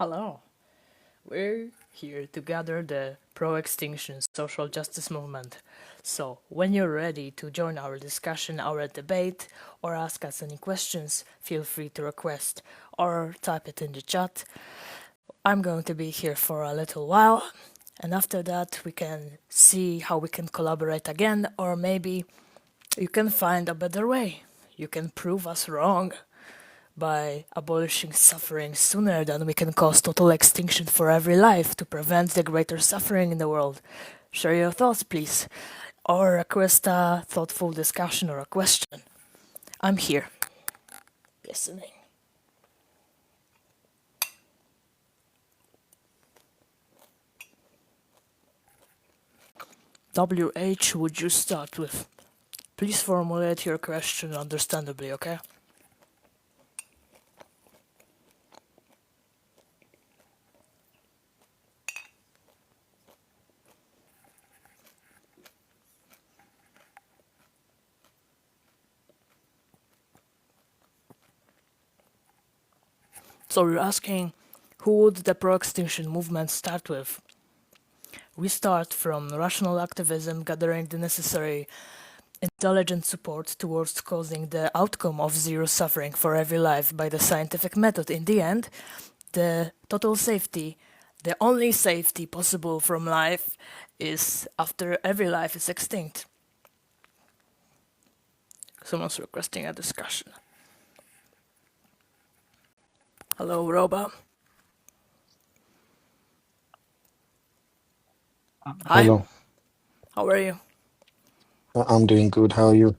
Hello. We're here to gather the pro-extinction social justice movement. So, when you're ready to join our discussion, our debate, or ask us any questions, feel free to request or type it in the chat. I'm going to be here for a little while, and after that, we can see how we can collaborate again, or maybe you can find a better way. You can prove us wrong by abolishing suffering sooner than we can cause total extinction for every life to prevent the greater suffering in the world. Share your thoughts, please, or request a thoughtful discussion or a question. I'm here, listening. WH, would you start with? Please formulate your question understandably, okay? So you're asking, who would the pro-extinction movement start with? We start from rational activism, gathering the necessary intelligent support towards causing the outcome of zero suffering for every life by the scientific method. In the end, the total safety, the only safety possible from life, is after every life is extinct. Someone's requesting a discussion. Hello, Roba. Hi, Hello, how are you? I'm doing good. How are you?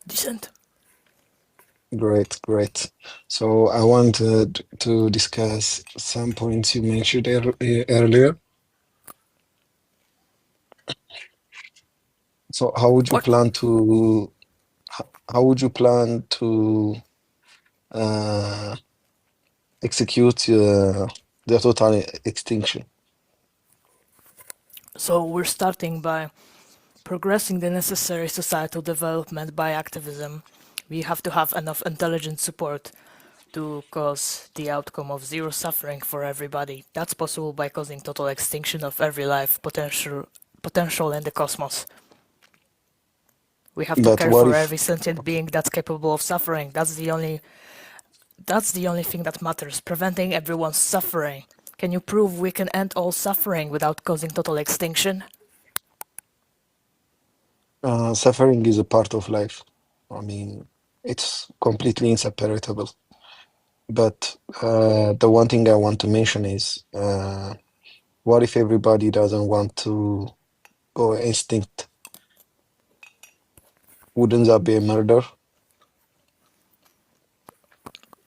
Decent. Great, great. So I wanted to discuss some points you mentioned earlier. So What? how would you plan to uh, execute the total extinction? So we're starting by progressing the necessary societal development by activism. We have to have enough intelligent support to cause the outcome of zero suffering for everybody. That's possible by causing total extinction of every life potential in the cosmos. We have to But care what for if, every sentient being that's capable of suffering. That's the only thing that matters. Preventing everyone's suffering. Can you prove we can end all suffering without causing total extinction? suffering is a part of life? I mean, it's completely inseparable. But the one thing I want to mention is what if everybody doesn't want to go extinct? Wouldn't that be a murder?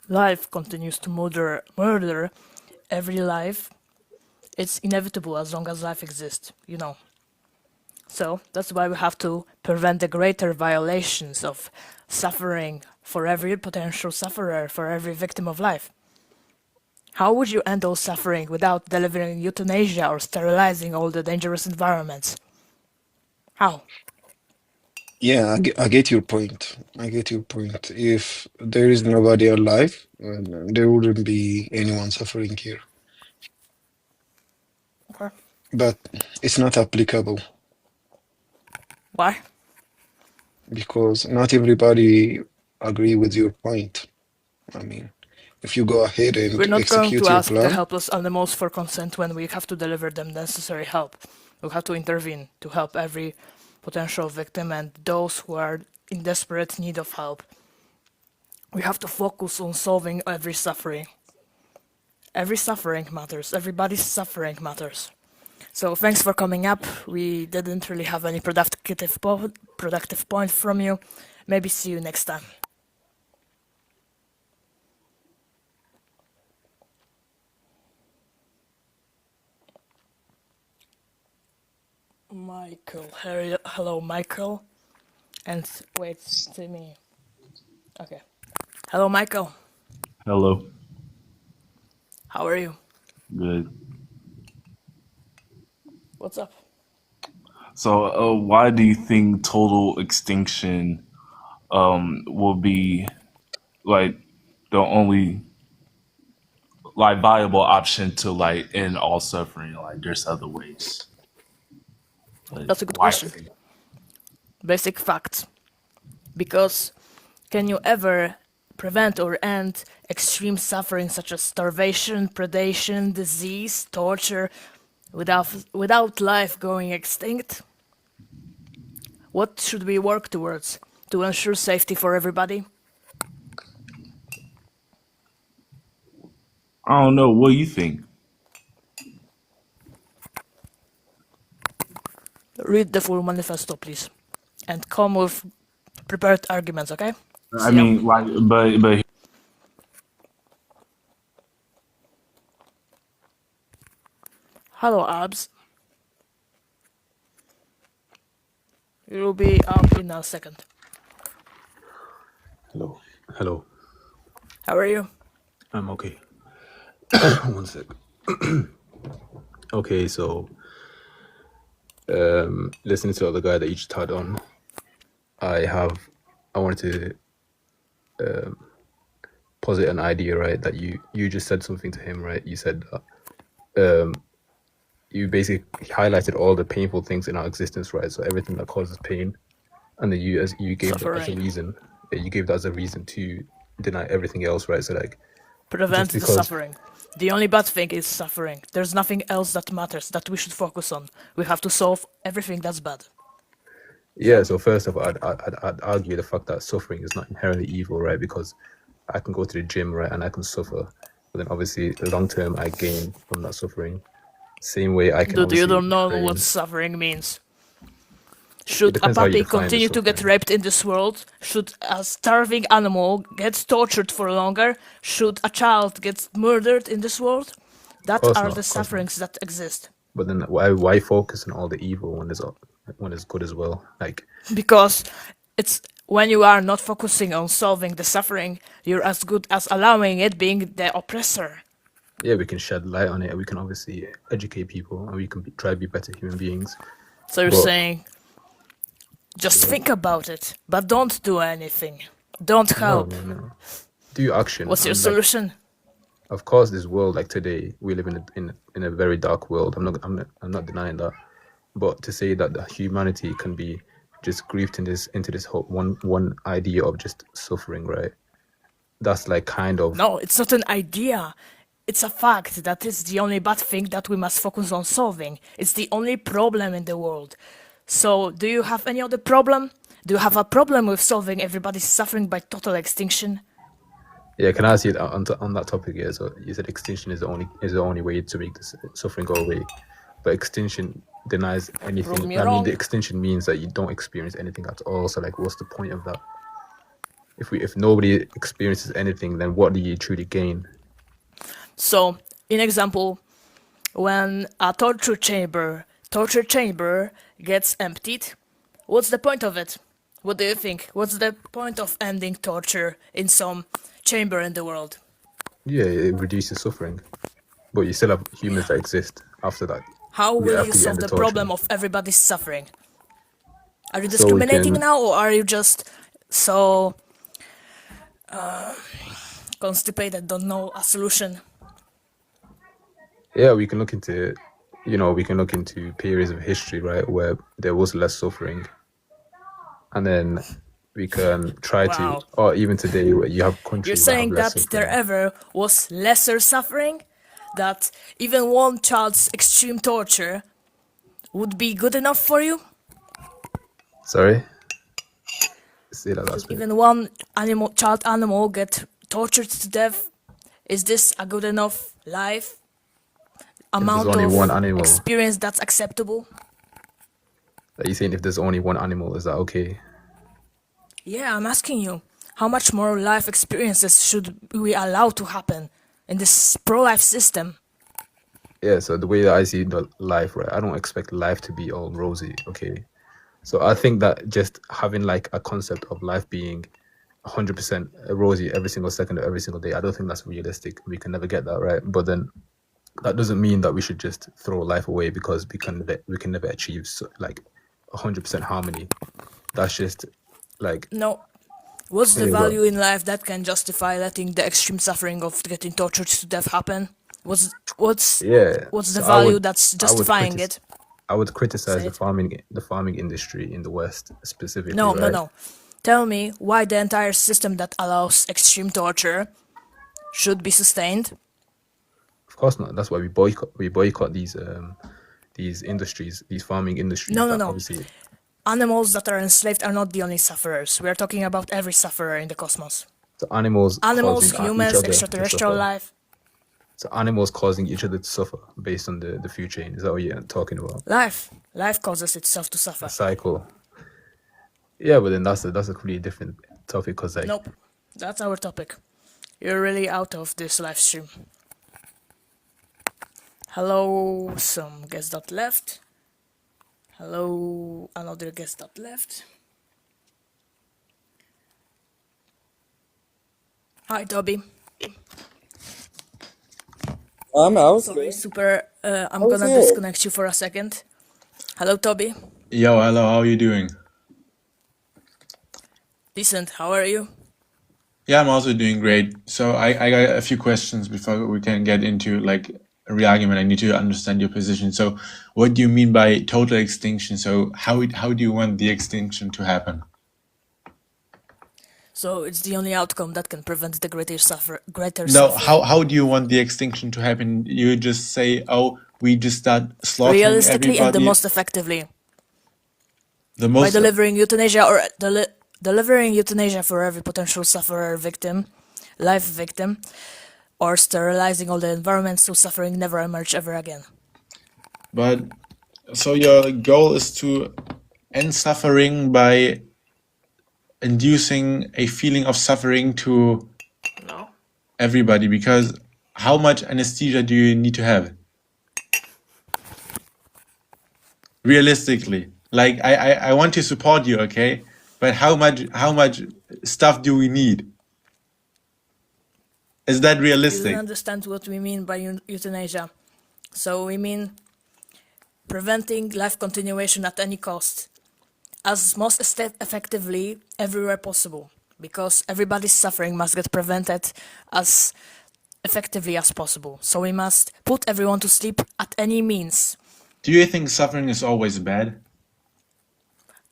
Life continues to murder every life. It's inevitable as long as life exists. So that's why we have to prevent the greater violations of suffering for every potential sufferer, for every victim of life. How would you end all suffering without delivering euthanasia or sterilizing all the dangerous environments? How? Yeah, I get your point. I get your point. If there is nobody alive, there wouldn't be anyone suffering here. Okay. But it's not applicable Why? because not everybody agree with your point. I mean, if you go ahead We're and not going to execute your ask the plan, helpless animals for consent when we have to deliver them necessary help. We have to intervene to help every potential victim and those who are in desperate need of help. We have to focus on solving every suffering. Every suffering matters. Everybody's suffering matters. So thanks for coming up. We didn't really have any productive point from you. Maybe see you next time. Michael. Hello, Michael. And wait, to me. Okay. Hello, Michael. Hello. How are you? Good. What's up? So, why do you think total extinction will be like the only like viable option to like end all suffering. Like there's other ways. But That's a good why? question. Basic facts. Because can you ever prevent or end extreme suffering such as starvation, predation, disease, torture without life going extinct? What should we work towards to ensure safety for everybody? I don't know. What do you think? Read the full manifesto, please. And come with prepared arguments, okay? I See ya. mean, like, but Hello, Abs. You'll be up in a second. Hello. Hello. How are you? I'm okay. One sec. Okay, so listening to the guy that you just had on, I wanted to posit an idea, right? That you just said something to him, right? You said that you basically highlighted all the painful things in our existence, right? So everything that causes pain, and then you gave that as a Suffering. reason. You gave that as a reason to deny everything else, right? So like Prevent just the because suffering. The only bad thing is suffering. There's nothing else that matters that we should focus on. We have to solve everything that's bad. Yeah, so first of all, I'd argue the fact that suffering is not inherently evil, right? Because I can go to the gym, right, and I can suffer, but then obviously long term I gain from that suffering. Same way I can Dude, you obviously don't know train. what suffering means. It Should a depends how you puppy define the continue to get suffering. raped in this world? Should a starving animal get tortured for longer? Should a child get murdered in this world? Of That course are not, the of course not. sufferings that exist. But then why focus on all the evil when there's good as well? Like, Because it's when you are not focusing on solving the suffering, you're as good as allowing it being the oppressor. yeah, we can shed light on it, and we can obviously educate people, and we can try to be better human beings. So you're But saying, just think about it, but don't do anything. Don't no, help. no. Do action. What's your And like, solution? of course, this world, like today, we live in a very dark world. I'm not denying that. But to say that the humanity can be just grieved into this whole one idea of just suffering, right? That's like kind of No, it's not an idea. It's a fact that is the only bad thing that we must focus on solving. It's the only problem in the world. So, do you have any other problem? Do you have a problem with solving everybody's suffering by total extinction? yeah. Can I ask you on that topic? Yeah. So you said extinction is the only way to make this suffering go away, but extinction denies anything. Prove me I mean, wrong. the extinction means that you don't experience anything at all. So like, what's the point of that? If nobody experiences anything, then what do you truly gain? So, in example, when a torture chamber gets emptied, what's the point of it? What do you think? What's the point of ending torture in some chamber in the world? Yeah, it reduces suffering, but you still have humans that exist after that. How will you After you solve end the the torture. problem of everybody's suffering? Are you So we discriminating can, now, or are you just so constipated, don't know a solution? yeah, we can look into, we can look into periods of history, right, where there was less suffering, and then we can try to, Wow. or even today, where you have You're countries that have saying less that there suffering. ever was lesser suffering? That even one child's extreme torture would be good enough for you? Sorry? Say that last bit. Even one child animal get tortured to death? Is this a good enough life? Amount only of one animal. experience that's acceptable? Are you saying if there's only one animal, is that okay? Yeah, I'm asking you. How much more life experiences should we allow to happen in this pro-life system? Yeah, so the way that I see the life, right, I don't expect life to be all rosy, okay? So I think that just having like a concept of life being 100% rosy every single second of every single day, I don't think that's realistic. We can never get that, right? But then that doesn't mean that we should just throw life away because we can never achieve like 100% harmony. That's just like No. What's the Yeah, go on. value in life that can justify letting the extreme suffering of getting tortured to death happen? What's Yeah. what's the So value that's I would justifying it? criticize Say it. the farming industry in the West specifically, No, no, right? no. Tell me why the entire system that allows extreme torture should be sustained. Of course not. That's why we boycott these industries, these farming industries No, no, that no. obviously Animals that are enslaved are not the only sufferers. We are talking about every sufferer in the cosmos. the animals Animals, causing each humans, other to extraterrestrial suffer. life. So animals causing each other to suffer based on the food chain. Is that what you're talking about? Life causes itself to A suffer. cycle. Yeah, but then that's a completely different topic because like Nope. That's our topic. You're really out of this live stream. Hello, some guest that left. Hello, another guest that left. Hi, Toby. I was Sorry, good. super. I'm I was gonna good. disconnect you for a second. Hello, Toby. Yo, hello, how are you doing? Decent. How are you? Yeah, I'm also doing great. So I got a few questions before we can get into like a real argument. I need to understand your position. So what do you mean by total extinction? So how do you want the extinction to happen? So it's the only outcome that can prevent the greater No, suffering. how do you want the extinction to happen? You just say, oh, we just start slaughtering Realistically and the everybody. most effectively. The By most delivering euthanasia or delivering euthanasia for every potential sufferer victim, life victim, or sterilizing all the environment so suffering never emerge ever again. But so your goal is to end suffering by inducing a feeling of suffering to No. everybody, because how much anesthesia do you need to have? Realistically, like I want to support you, okay? But how much stuff do we need? Is that You don't realistic? understand what we mean by euthanasia. So we mean preventing life continuation at any cost, as most effectively everywhere possible, because everybody's suffering must get prevented as effectively as possible. So we must put everyone to sleep at any means. Do you think suffering is always bad?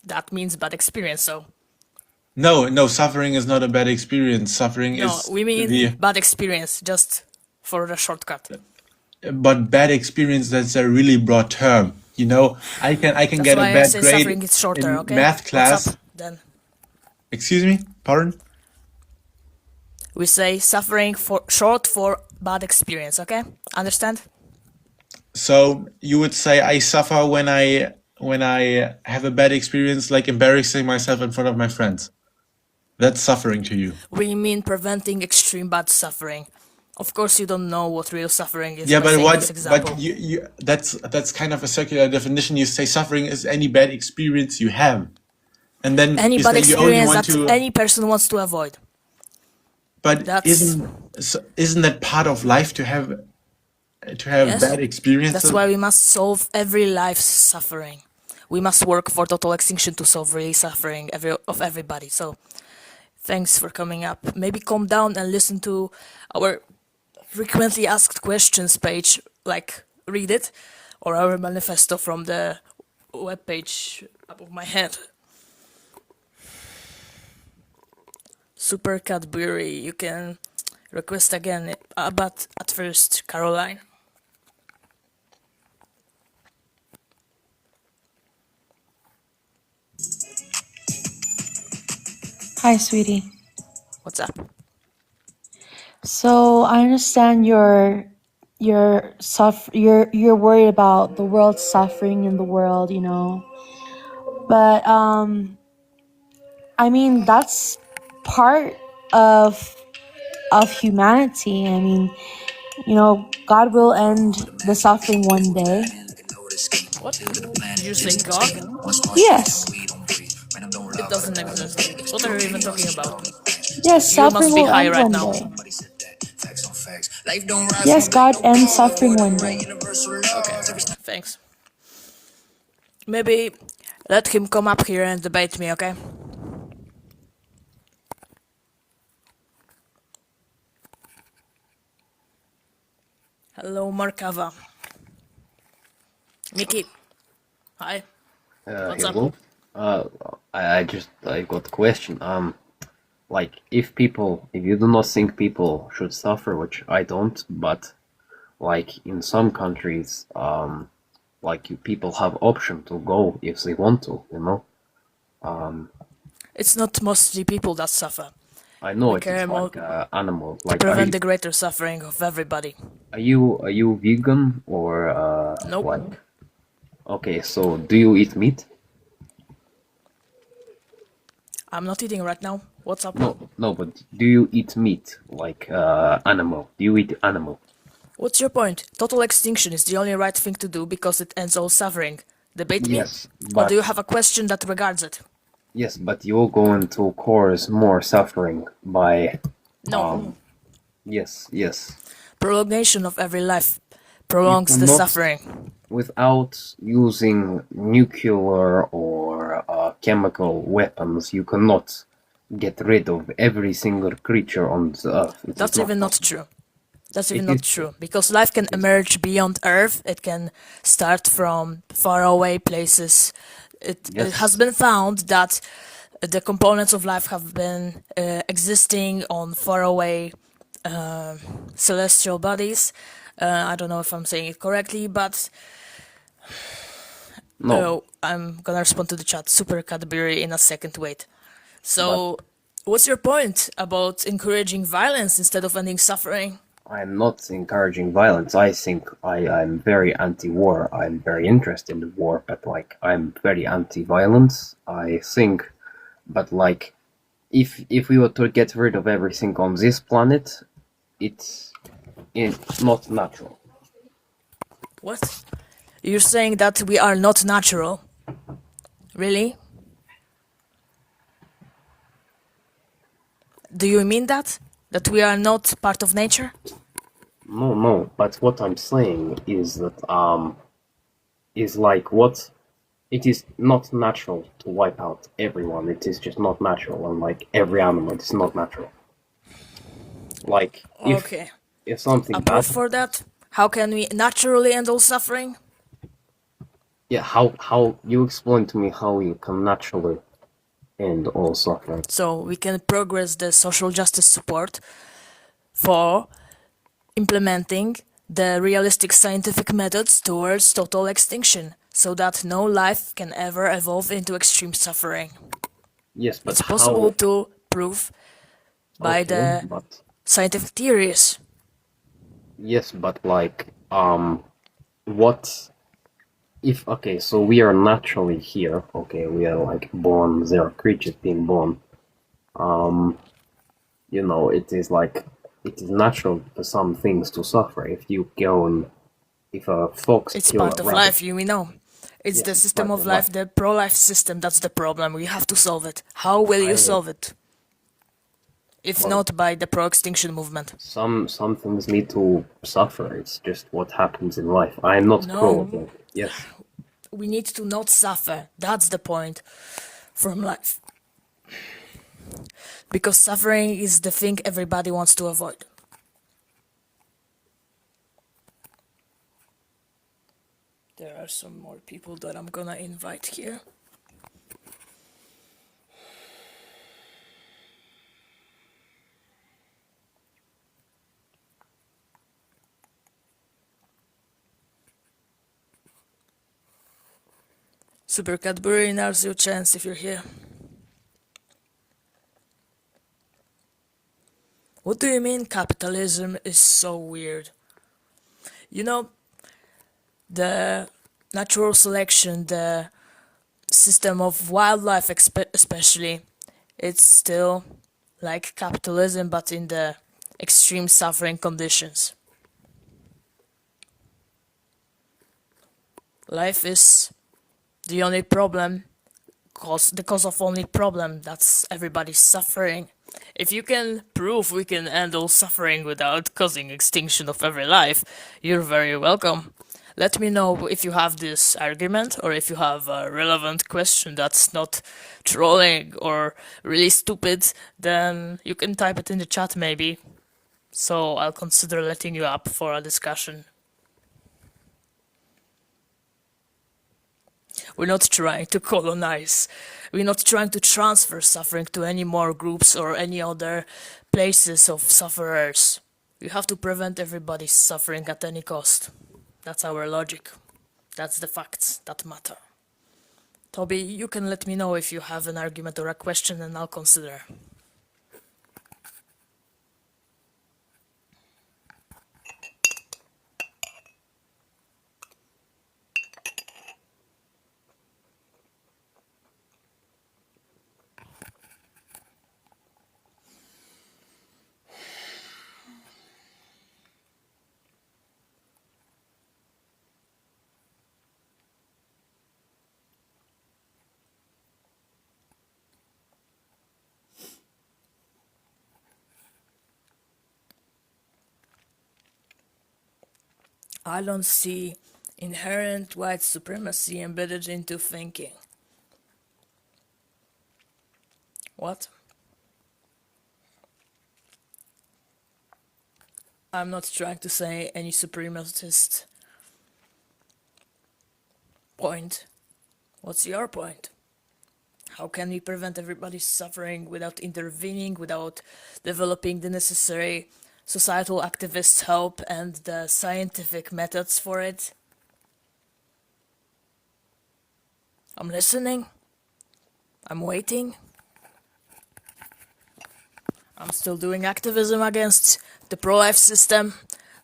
That means bad experience. So No, suffering is not a bad experience. Suffering no, is we mean the bad experience just for the shortcut. but bad experience, that's a really broad term. You know, I can That's get a why I bad say grade suffering is shorter. in Okay, math what's class. up then? Excuse me, pardon? We say suffering short for bad experience. Okay, understand? So you would say I suffer when I have a bad experience, like embarrassing myself in front of my friends. That's suffering to you. We mean preventing extreme bad suffering. Of course, you don't know what real suffering is Yeah, by but saying this what? example. But you that's kind of a circular definition. You say suffering is any bad experience you have, and then Any you bad say you only experience want that to. any person wants to avoid. But That's isn't that part of life to have yes. bad experiences? That's why we must solve every life's suffering. We must work for total extinction to solve really suffering of everybody. So, thanks for coming up. Maybe calm down and listen to our frequently asked questions page, like read it, or our manifesto from the webpage above my head. Super Cadbury, you can request again, but at first, Caroline. Hi, sweetie. What's up? So I understand you're worried about the world suffering in the world, But I mean that's part of humanity. I mean, God will end the suffering one day. What? Did you say God? Yes. It doesn't exist. What are you even talking about? Yes, You suffering must be will high end right one now. day. Yes, God ends suffering one day. Thanks. Maybe let him come up here and debate me, okay? Hello, Markava. Mickey. Hi. What's up? Hello. Uh, I got a question. Like if you do not think people should suffer, which I don't, but like in some countries, like people have option to go if they want to, you know. It's not mostly people that suffer. I know We it care is more like animal. to Like, prevent the greater suffering of everybody. are you vegan or Nope. like? Okay, so do you eat meat? I'm not eating right now. What's up? No, but do you eat meat like animal? Do you eat animal? What's your point? Total extinction is the only right thing to do because it ends all suffering. Debate me? Yes, Or do you but have a question that regards it? yes, but you're going to cause more suffering by No. yes. Prolongation of every life You prolongs the cannot suffering. without using nuclear or chemical weapons. You cannot get rid of every single creature on the earth. It is That's not even not possible. true. That's even It not is true. true. Because life can It is. emerge beyond Earth. It can start from far away places. It has Yes. been found that the components of life have been existing on faraway celestial bodies. I don't know if I'm saying it correctly, but No, I'm gonna respond to the chat. Super Cadbury in a second. Wait. but So, what's your point about encouraging violence instead of ending suffering? I'm not encouraging violence. I think I'm very anti-war. I'm very interested in war, but like I'm very anti-violence. I think, but like if we were to get rid of everything on this planet, it's not natural. What? You're saying that we are not natural? Really? Do you mean that? That we are not part of nature? No. But what I'm saying is that is like what it is not natural to wipe out everyone. It is just not natural, and like every animal, it's not natural. Like Okay. if something A bad, proof for that? How can we naturally end all suffering? yeah. How you explain to me how you can naturally end all suffering? So we can progress the social justice support for implementing the realistic scientific methods towards total extinction so that no life can ever evolve into extreme suffering. Yes, but It's possible how? to prove by Okay, the but scientific theories. yes, but like what if? Okay, so we are naturally here. Okay, we are like born. There are creatures being born. You know, it is like it is natural for some things to suffer. If you go and if a fox It's kill part a of rabbit, life, you know. It's yes, the it's system part of of life. life, the pro-life system, that's the problem. We have to solve it. How will you I solve it? If well, not by the pro-extinction movement? some things need to suffer. It's just what happens in life. I am not pro. No, Yes, we need to not suffer. That's the point from life. Because suffering is the thing everybody wants to avoid. There are some more people that I'm gonna invite here. Super Cadbury, now's your chance if you're here. What do you mean capitalism is so weird? You know, the natural selection, the system of wildlife especially, it's still like capitalism but in the extreme suffering conditions. Life is the only problem, the cause of only problem that's everybody's suffering. If you can prove we can end all suffering without causing extinction of every life, you're very welcome. Let me know if you have this argument or if you have a relevant question that's not trolling or really stupid, then you can type it in the chat maybe. So I'll consider letting you up for a discussion. We're not trying to colonize. We're not trying to transfer suffering to any more groups or any other places of sufferers. We have to prevent everybody's suffering at any cost. That's our logic. That's the facts that matter. Toby, you can let me know if you have an argument or a question and I'll consider. I don't see inherent white supremacy embedded into thinking. What? I'm not trying to say any supremacist point. What's your point? How can we prevent everybody's suffering without intervening, without developing the necessary societal activist help and the scientific methods for it? I'm listening. I'm waiting. I'm still doing activism against the pro-life system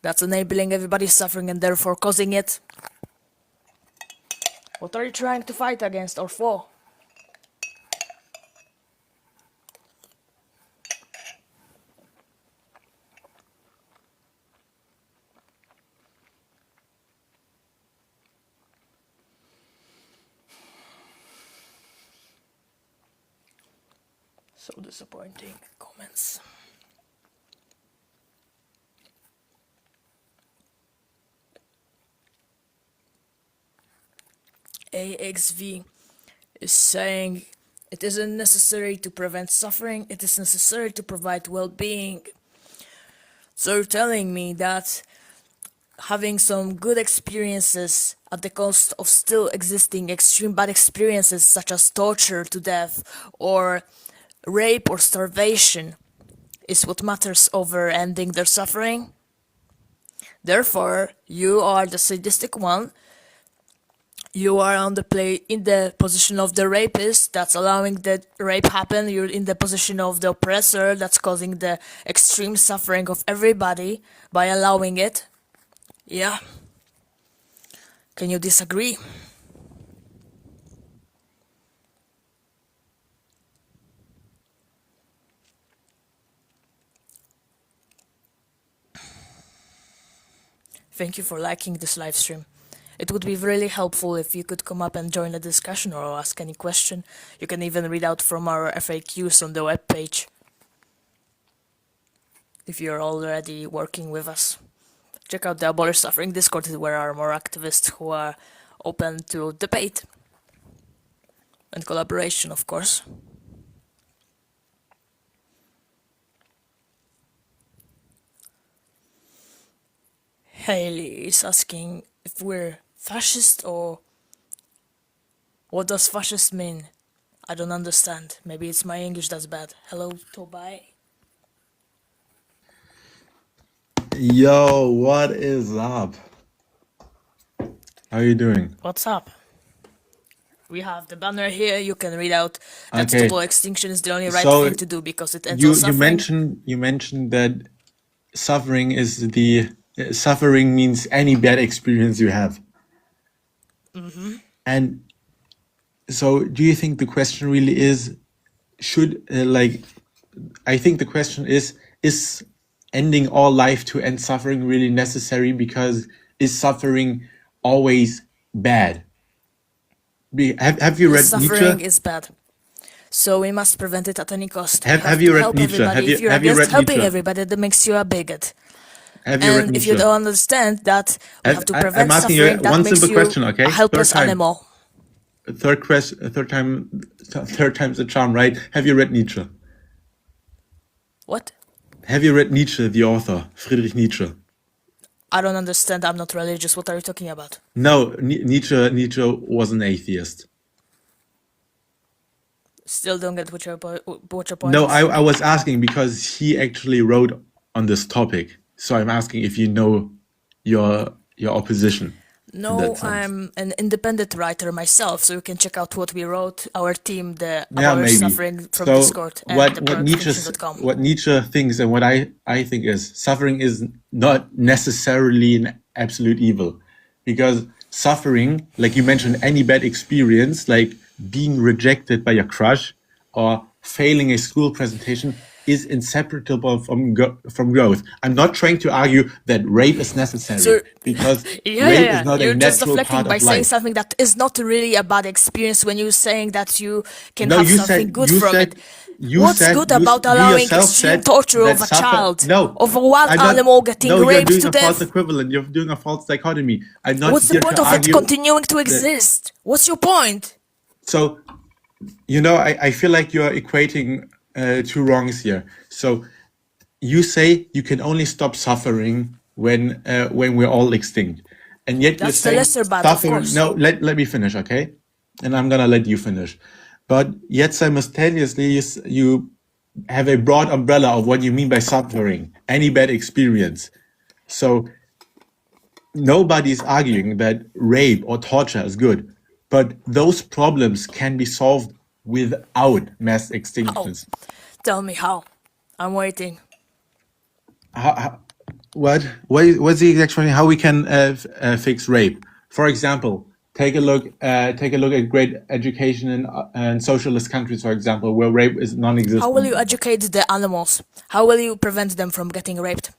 that's enabling everybody's suffering and therefore causing it. What are you trying to fight against or for? So disappointing comments. AXV is saying it isn't necessary to prevent suffering, it is necessary to provide well-being. So you're telling me that having some good experiences at the cost of still existing extreme bad experiences such as torture to death or rape or starvation is what matters over ending their suffering? Therefore, you are the sadistic one. You are in the position of the rapist that's allowing the rape happen. You're in the position of the oppressor that's causing the extreme suffering of everybody by allowing it. Yeah. Can you disagree? Thank you for liking this live stream. It would be really helpful if you could come up and join the discussion or ask any question. You can even read out from our FAQs on the webpage if you're already working with us. Check out the Abolish Suffering Discord where are more activists who are open to debate and collaboration, of course. Haley is asking if we're fascist or what does fascist mean? I don't understand. Maybe it's my English that's bad. Hello, Tobai. Yo, what is up? How are you doing? What's up? We have the banner here. You can read out that Okay. total extinction is the only right So thing to do because it ends all you suffering. mentioned that suffering is suffering means any bad experience you have. And so do you think the question really is I think the question is ending all life to end suffering really necessary, because is suffering always bad? Have you read Suffering Nietzsche? is bad. So we must prevent it at any cost. We Have to you read help Nietzsche? everybody. If you're Have you against read helping Nietzsche? everybody, that makes you a bigot. Have you read And if Nietzsche? you don't understand that we have to prevent I'm asking you suffering, that one makes simple you question, okay? a helpless Third time. animal. Third time's a charm, right? Have you read Nietzsche? What? Have you read Nietzsche, the author, Friedrich Nietzsche? I don't understand. I'm not religious. What are you talking about? No, Nietzsche was an atheist. Still don't get what your point No, is. I was asking because he actually wrote on this topic. So I'm asking if you know your opposition. No, that sense. I'm an independent writer myself, so you can check out what we wrote, our team, the Yeah, Abolish maybe. Suffering from So Discord and what the what What Nietzsche thinks and what I think is suffering is not necessarily an absolute evil, because suffering, like you mentioned, any bad experience, like being rejected by your crush or failing a school presentation, is inseparable from growth. I'm not trying to argue that rape is necessary, So- because Yeah, rape yeah, is not you're a just natural deflecting part by of saying life. something that is not really a bad experience when you're saying that you can No, have you something said good you from said it. you What's said good you, about you allowing yourself extreme said torture that of a suffer. child, No, of a wild I'm not- animal getting no, you're raped doing to a false death? equivalent. You're doing a false dichotomy. I'm not What's the here point to of it argue. continuing to exist? What's your point? So, you know, I feel like you're equating two wrongs here. So, you say you can only stop suffering when we're all extinct, and yet That's you're the saying lesser bad, of suffering. course. No, let me finish, okay? And I'm gonna let you finish. But yet simultaneously, you have a broad umbrella of what you mean by suffering, any bad experience. So nobody's arguing that rape or torture is good, but those problems can be solved without mass extinctions. Tell me how. I'm waiting. What's the explanation how we can fix rape? For example, take a look at great education in socialist countries, for example, where rape is non-existent. How will you educate the animals? How will you prevent them from getting raped?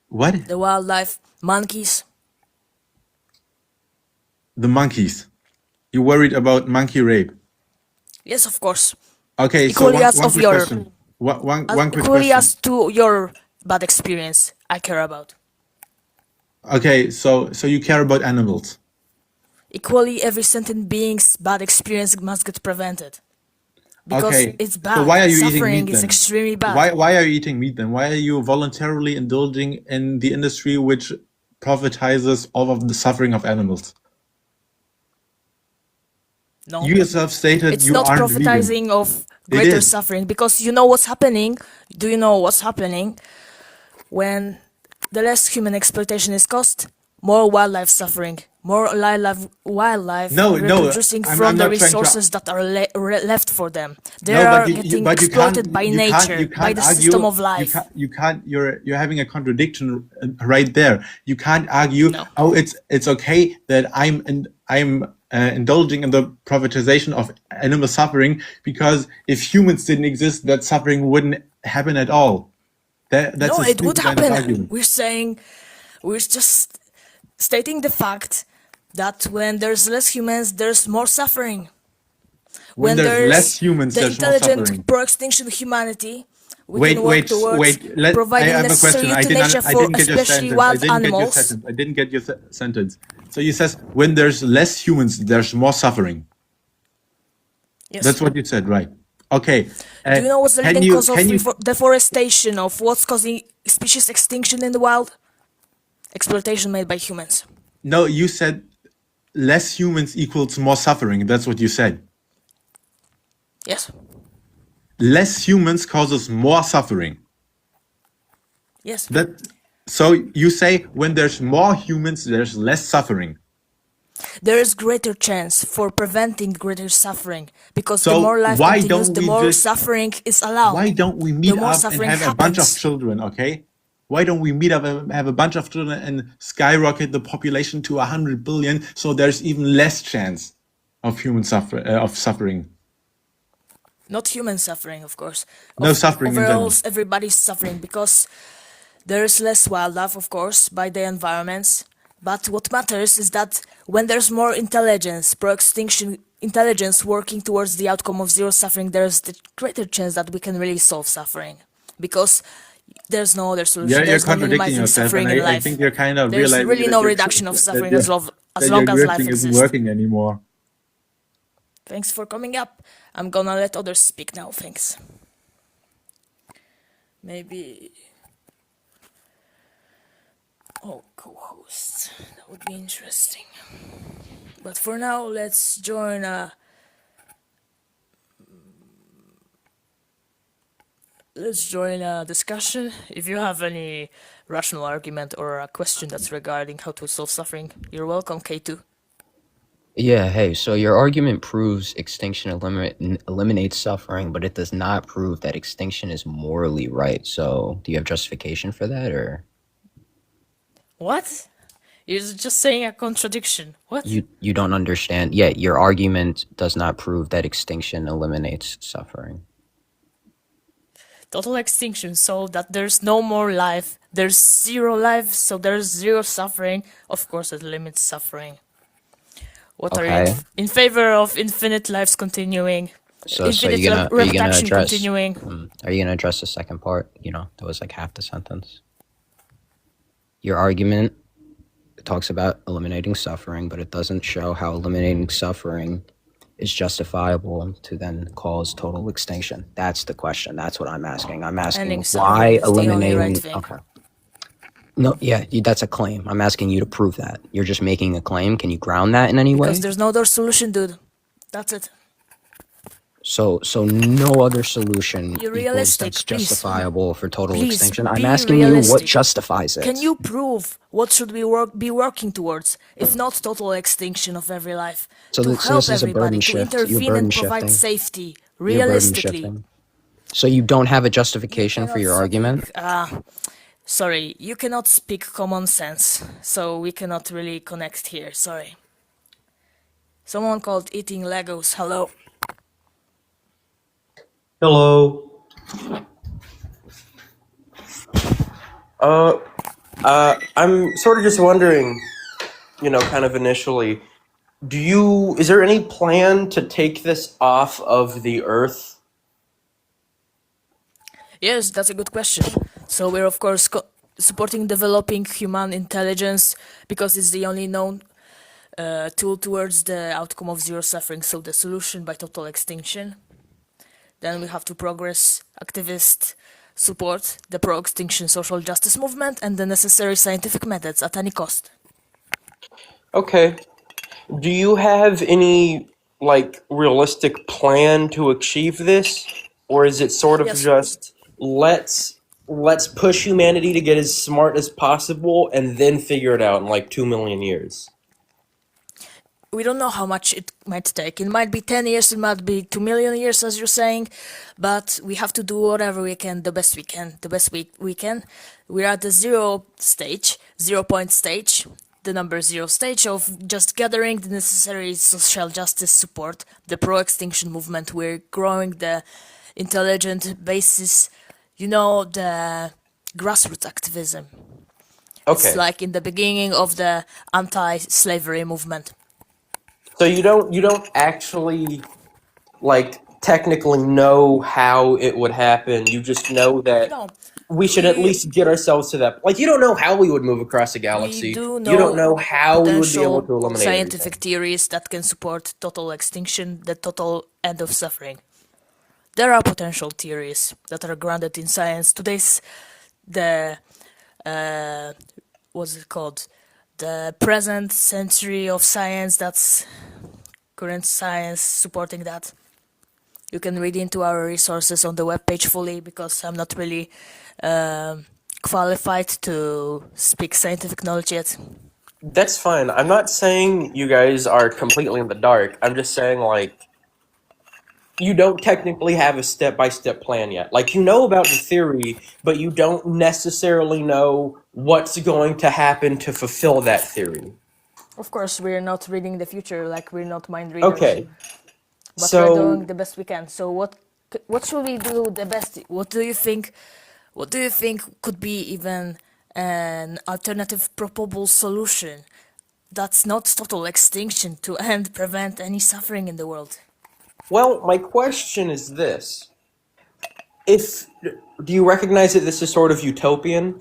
What? The wildlife, monkeys. The monkeys. You worried about monkey rape? Yes, of course. Okay, Equally so as one of quick your- question. One quick Equally question. as to your bad experience, I care about. Okay, so you care about animals. Equally, every sentient being's bad experience must get prevented. Because Okay, it's bad. so why are you eating Suffering meat is then? extremely bad. Why are you eating meat then? Why are you voluntarily indulging in the industry which privatizes all of the suffering of animals? No. You yourself stated It's you not aren't vegan. prophetizing of greater is. suffering, because you know what's happening. Do you know what's happening when the less human exploitation is caused? More wildlife suffering, more wildlife No, reproducing I'm from the not trying to- resources that are left for them. They No, are but getting but exploited by nature, by the system of life. You can't. You're having a contradiction right there. You can't argue. No. Oh, it's okay that I'm indulging in the privatization of animal suffering, because if humans didn't exist, that suffering wouldn't happen at all. That's No, a it would stupid line of happen. argument. We're just stating the fact that when there's less humans, there's more suffering. When there's less humans, the there's more intelligent suffering. pro-extinction humanity, we can work Wait. towards I providing have a necessary question. euthanasia I for didn't get your especially sentence. wild animals. I didn't get your sentence. So you says when there's less humans, there's more suffering. Yes. That's what you said, right? Okay. Do you know what's the can leading you- cause of can you- deforestation, of what's causing species extinction in the wild? Exploitation made by humans. No, you said less humans equals more suffering. That's what you said. Yes. Less humans causes more suffering. Yes. So you say when there's more humans, there's less suffering. There is greater chance for preventing greater suffering, because So the more life why continues, don't the we more just- suffing is allowed. Why don't we meet The more up and suffering have a bunch of happens. children, okay? Why don't we meet up and have a bunch of children and skyrocket the population to 100 billion, so there's even less chance of human suffering? Not human suffering, of course. No, suffering in Overall, general. everybody's suffering because there is less wildlife, of course, by the environments. But what matters is that when there's more intelligence, pro-extinction intelligence working towards the outcome of zero suffering, there's the greater chance that we can really solve suffering. Because there's no other solution. You're There's no contradicting minimizing yourself, suffering and in I life. think you're kind of There's realizing really that no your- reduction of that suffering your- as long that as your life grifting isn't exists. working anymore. Thanks for coming up. I'm gonna let others speak now. Thanks. Maybe. Oh, co-host. That would be interesting. But for now, let's join a discussion. If you have any rational argument or a question that's regarding how to solve suffering, you're welcome, K2. Yeah, hey, so your argument proves extinction eliminates suffering, but it does not prove that extinction is morally right. So, do you have justification for that, or What? You're just saying a contradiction. What? you don't understand? Yeah, your argument does not prove that extinction eliminates suffering. Total extinction, so that there's no more life, there's zero life, so there's zero suffering. Of course, it limits suffering. What are you Okay. in favor of infinite lives continuing? So Infinite you gonna are you gonna reproduction address? continuing? Are you gonna address the second part? That was like half the sentence. Your argument talks about eliminating suffering, but it doesn't show how eliminating suffering is justifiable to then cause total extinction. That's the question. That's what I'm asking. I'm asking Ending why suffering is the only eliminating. right thing. Okay. No, yeah, that's a claim. I'm asking you to prove that. You're just making a claim. Can you ground that in any way? Because there's no other solution, dude. That's it. So no other solution Be equals realistic, that's please. justifiable for total Please, extinction. I'm be asking you what realistic. justifies it. Can you prove what should we be working towards, if not total extinction of every life? So To this help is a everybody, burden to shift. You're intervene burden and provide shifting. safety, You're burden realistically. shifting. So you don't have a justification for your argument? Sorry, you cannot speak common sense, so we cannot really connect here, sorry. Someone called Eating Legos, hello. Hello. I'm sort of just wondering, kind of initially, is there any plan to take this off of the Earth? Yes, that's a good question. So we're of course supporting developing human intelligence because it's the only known tool towards the outcome of zero suffering, so the solution by total extinction. Then we have to progress, activist support the pro-extinction social justice movement and the necessary scientific methods at any cost. Okay. Do you have any, realistic plan to achieve this? Or is it sort of Yes. just, let's push humanity to get as smart as possible and then figure it out in 2 million years? We don't know how much it might take. It might be 10 years, it might be 2 million years, as you're saying, but we have to do whatever we can, the best we can, we can. We're at the 0 point stage, the number 0 stage of just gathering the necessary social justice support, the pro-extinction movement. We're growing the intelligent basis, the grassroots activism. Okay. It's like in the beginning of the anti-slavery movement. So you don't actually technically know how it would happen. You just know that No, we should at least get ourselves to that. You don't know how we would move across a galaxy. we do You don't know know how we would be able to potential eliminate scientific everything. theories that can support total extinction, the total end of suffering. There are potential theories that are grounded in science. Today's what's it called? The present century of science, that's current science supporting that. You can read into our resources on the webpage fully because I'm not really qualified to speak scientific knowledge yet. That's fine. I'm not saying you guys are completely in the dark. I'm just saying you don't technically have a step-by-step plan yet. You know about the theory, but you don't necessarily know what's going to happen to fulfill that theory. Of course, we're not reading the future, we're not mind readers. Okay. But So we're doing the best we can. So what should we do the best? What do you think could be even an alternative probable solution that's not total extinction to prevent any suffering in the world? well, my question is this. Do you recognize that this is sort of utopian?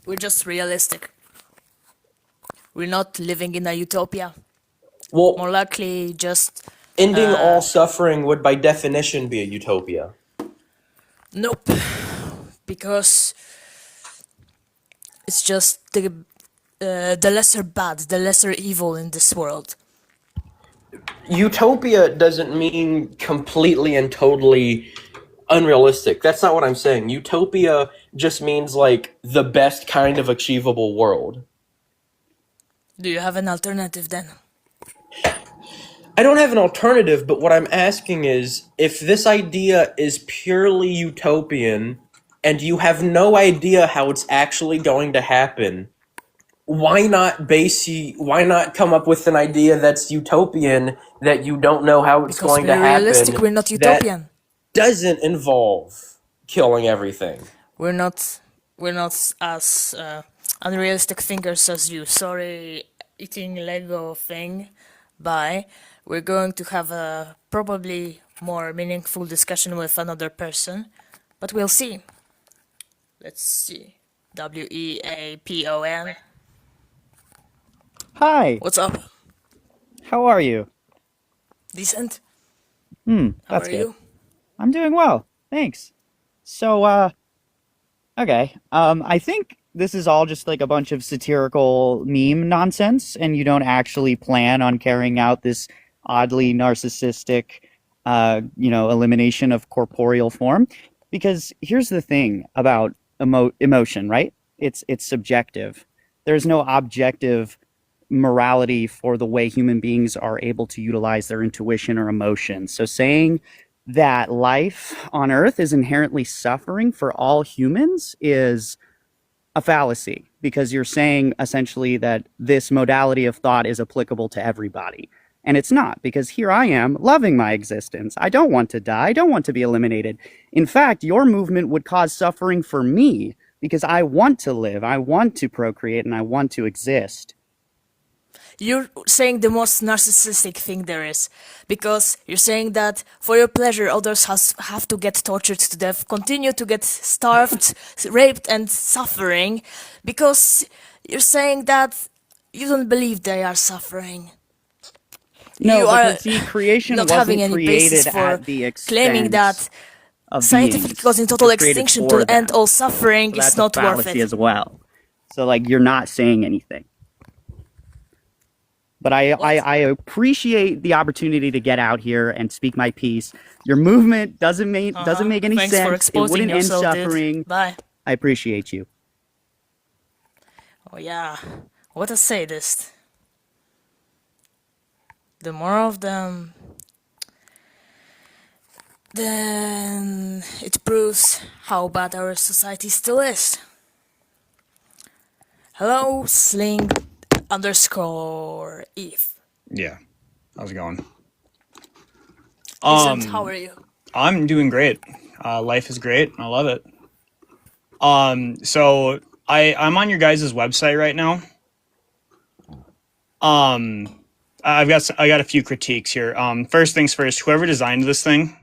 We're just realistic. We're not living in a utopia. Well, More likely just Ending all suffering would by definition be a utopia. Nope. Because it's just the lesser bad, the lesser evil in this world. Utopia doesn't mean completely and totally unrealistic. That's not what I'm saying. Utopia just means like the best kind of achievable world. Do you have an alternative then? I don't have an alternative, but what I'm asking is if this idea is purely utopian and you have no idea how it's actually going to happen, why not come up with an idea that's utopian that you don't know how it's Because going to we're happen? realistic, we're not that utopian. doesn't involve killing everything. We're not as unrealistic thinkers as you. Sorry, eating Lego thing. Bye. We're going to have a probably more meaningful discussion with another person, but we'll see. Let's see. WEAPON. Hi, What's up? how are you? Decent? How How are you? I'm doing well, thanks. So, okay, I think this is all just like a bunch of satirical meme nonsense, and you don't actually plan on carrying out this oddly narcissistic, elimination of corporeal form. Because here's the thing about emotion, right? It's subjective. There's no objective morality for the way human beings are able to utilize their intuition or emotion. So saying that life on Earth is inherently suffering for all humans is a fallacy, because you're saying essentially that this modality of thought is applicable to everybody. And it's not, because here I am loving my existence. I don't want to die. I don't want to be eliminated. In fact, your movement would cause suffering for me because I want to live, I want to procreate, and I want to exist. You're saying the most narcissistic thing there is, because you're saying that for your pleasure others have to get tortured to death, continue to get starved, raped and suffering, because you're saying that you don't believe they are suffering. No, You are because see, creation not wasn't having any basis created for at the claiming that expense of scientifically beings. causing It total was created extinction for to end them. all suffering So is that's not a worth fallacy it. as well. So like you're not saying anything. But I appreciate the opportunity to get out here and speak my piece. Your movement doesn't make any Thanks for sense. It exposing wouldn't end yourself, dude. suffering. Bye. I appreciate you. Oh yeah, what a sadist. The more of them, then it proves how bad our society still is. Hello, Sling _ Eve. Yeah, how's it going? Decent, how are you? I'm doing great. Life is great. I love it. So I'm on your guys' website right now. I got a few critiques here. First things first, whoever designed this thing,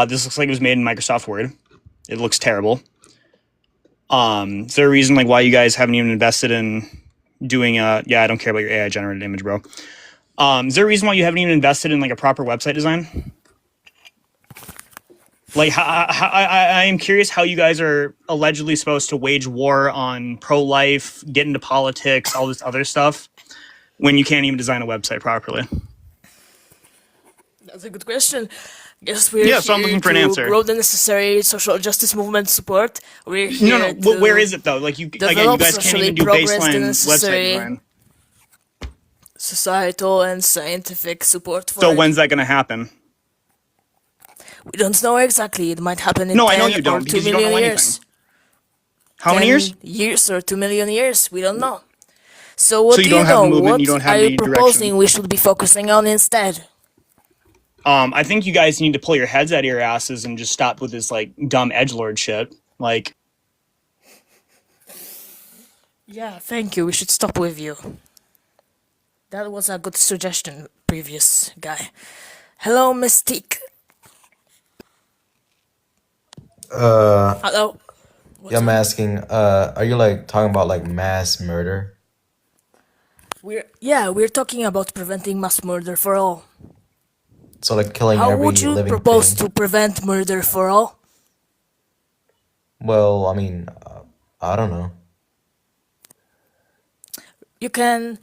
this looks like it was made in Microsoft Word. It looks terrible. Is there a reason like why you guys haven't even invested in doing yeah, I don't care about your AI generated image, bro. Is there a reason why you haven't even invested in like a proper website design? Like, I am curious how you guys are allegedly supposed to wage war on pro-life, get into politics, all this other stuff, when you can't even design a website properly. That's a good question. Guess we're here so I'm looking for an to answer. grow the necessary social justice movement support. We're here No, to where is it though? Like you again, you develop guys can't socially even do progress the baseline website necessary design. societal and scientific support for So it. when's that going to happen? We don't know exactly. It might happen in No, I 10 know you or don't 2 because you don't million know years. anything. How many years? 10 years or 2 million years. We don't know. So what So do you you don't have a know? movement, What you don't have are you any proposing direction. we should be focusing on instead? I think you guys need to pull your heads out of your asses and just stop with this like dumb edgelord shit. Like, Yeah, thank you. We should stop with you. That was a good suggestion, previous guy. Hello, Mystique. Hello. Yeah, I'm asking, are you like talking about like mass murder? We're talking about preventing mass murder for all. So like killing How every would you living propose thing. to prevent murder for all? Well, I mean, I don't know. You can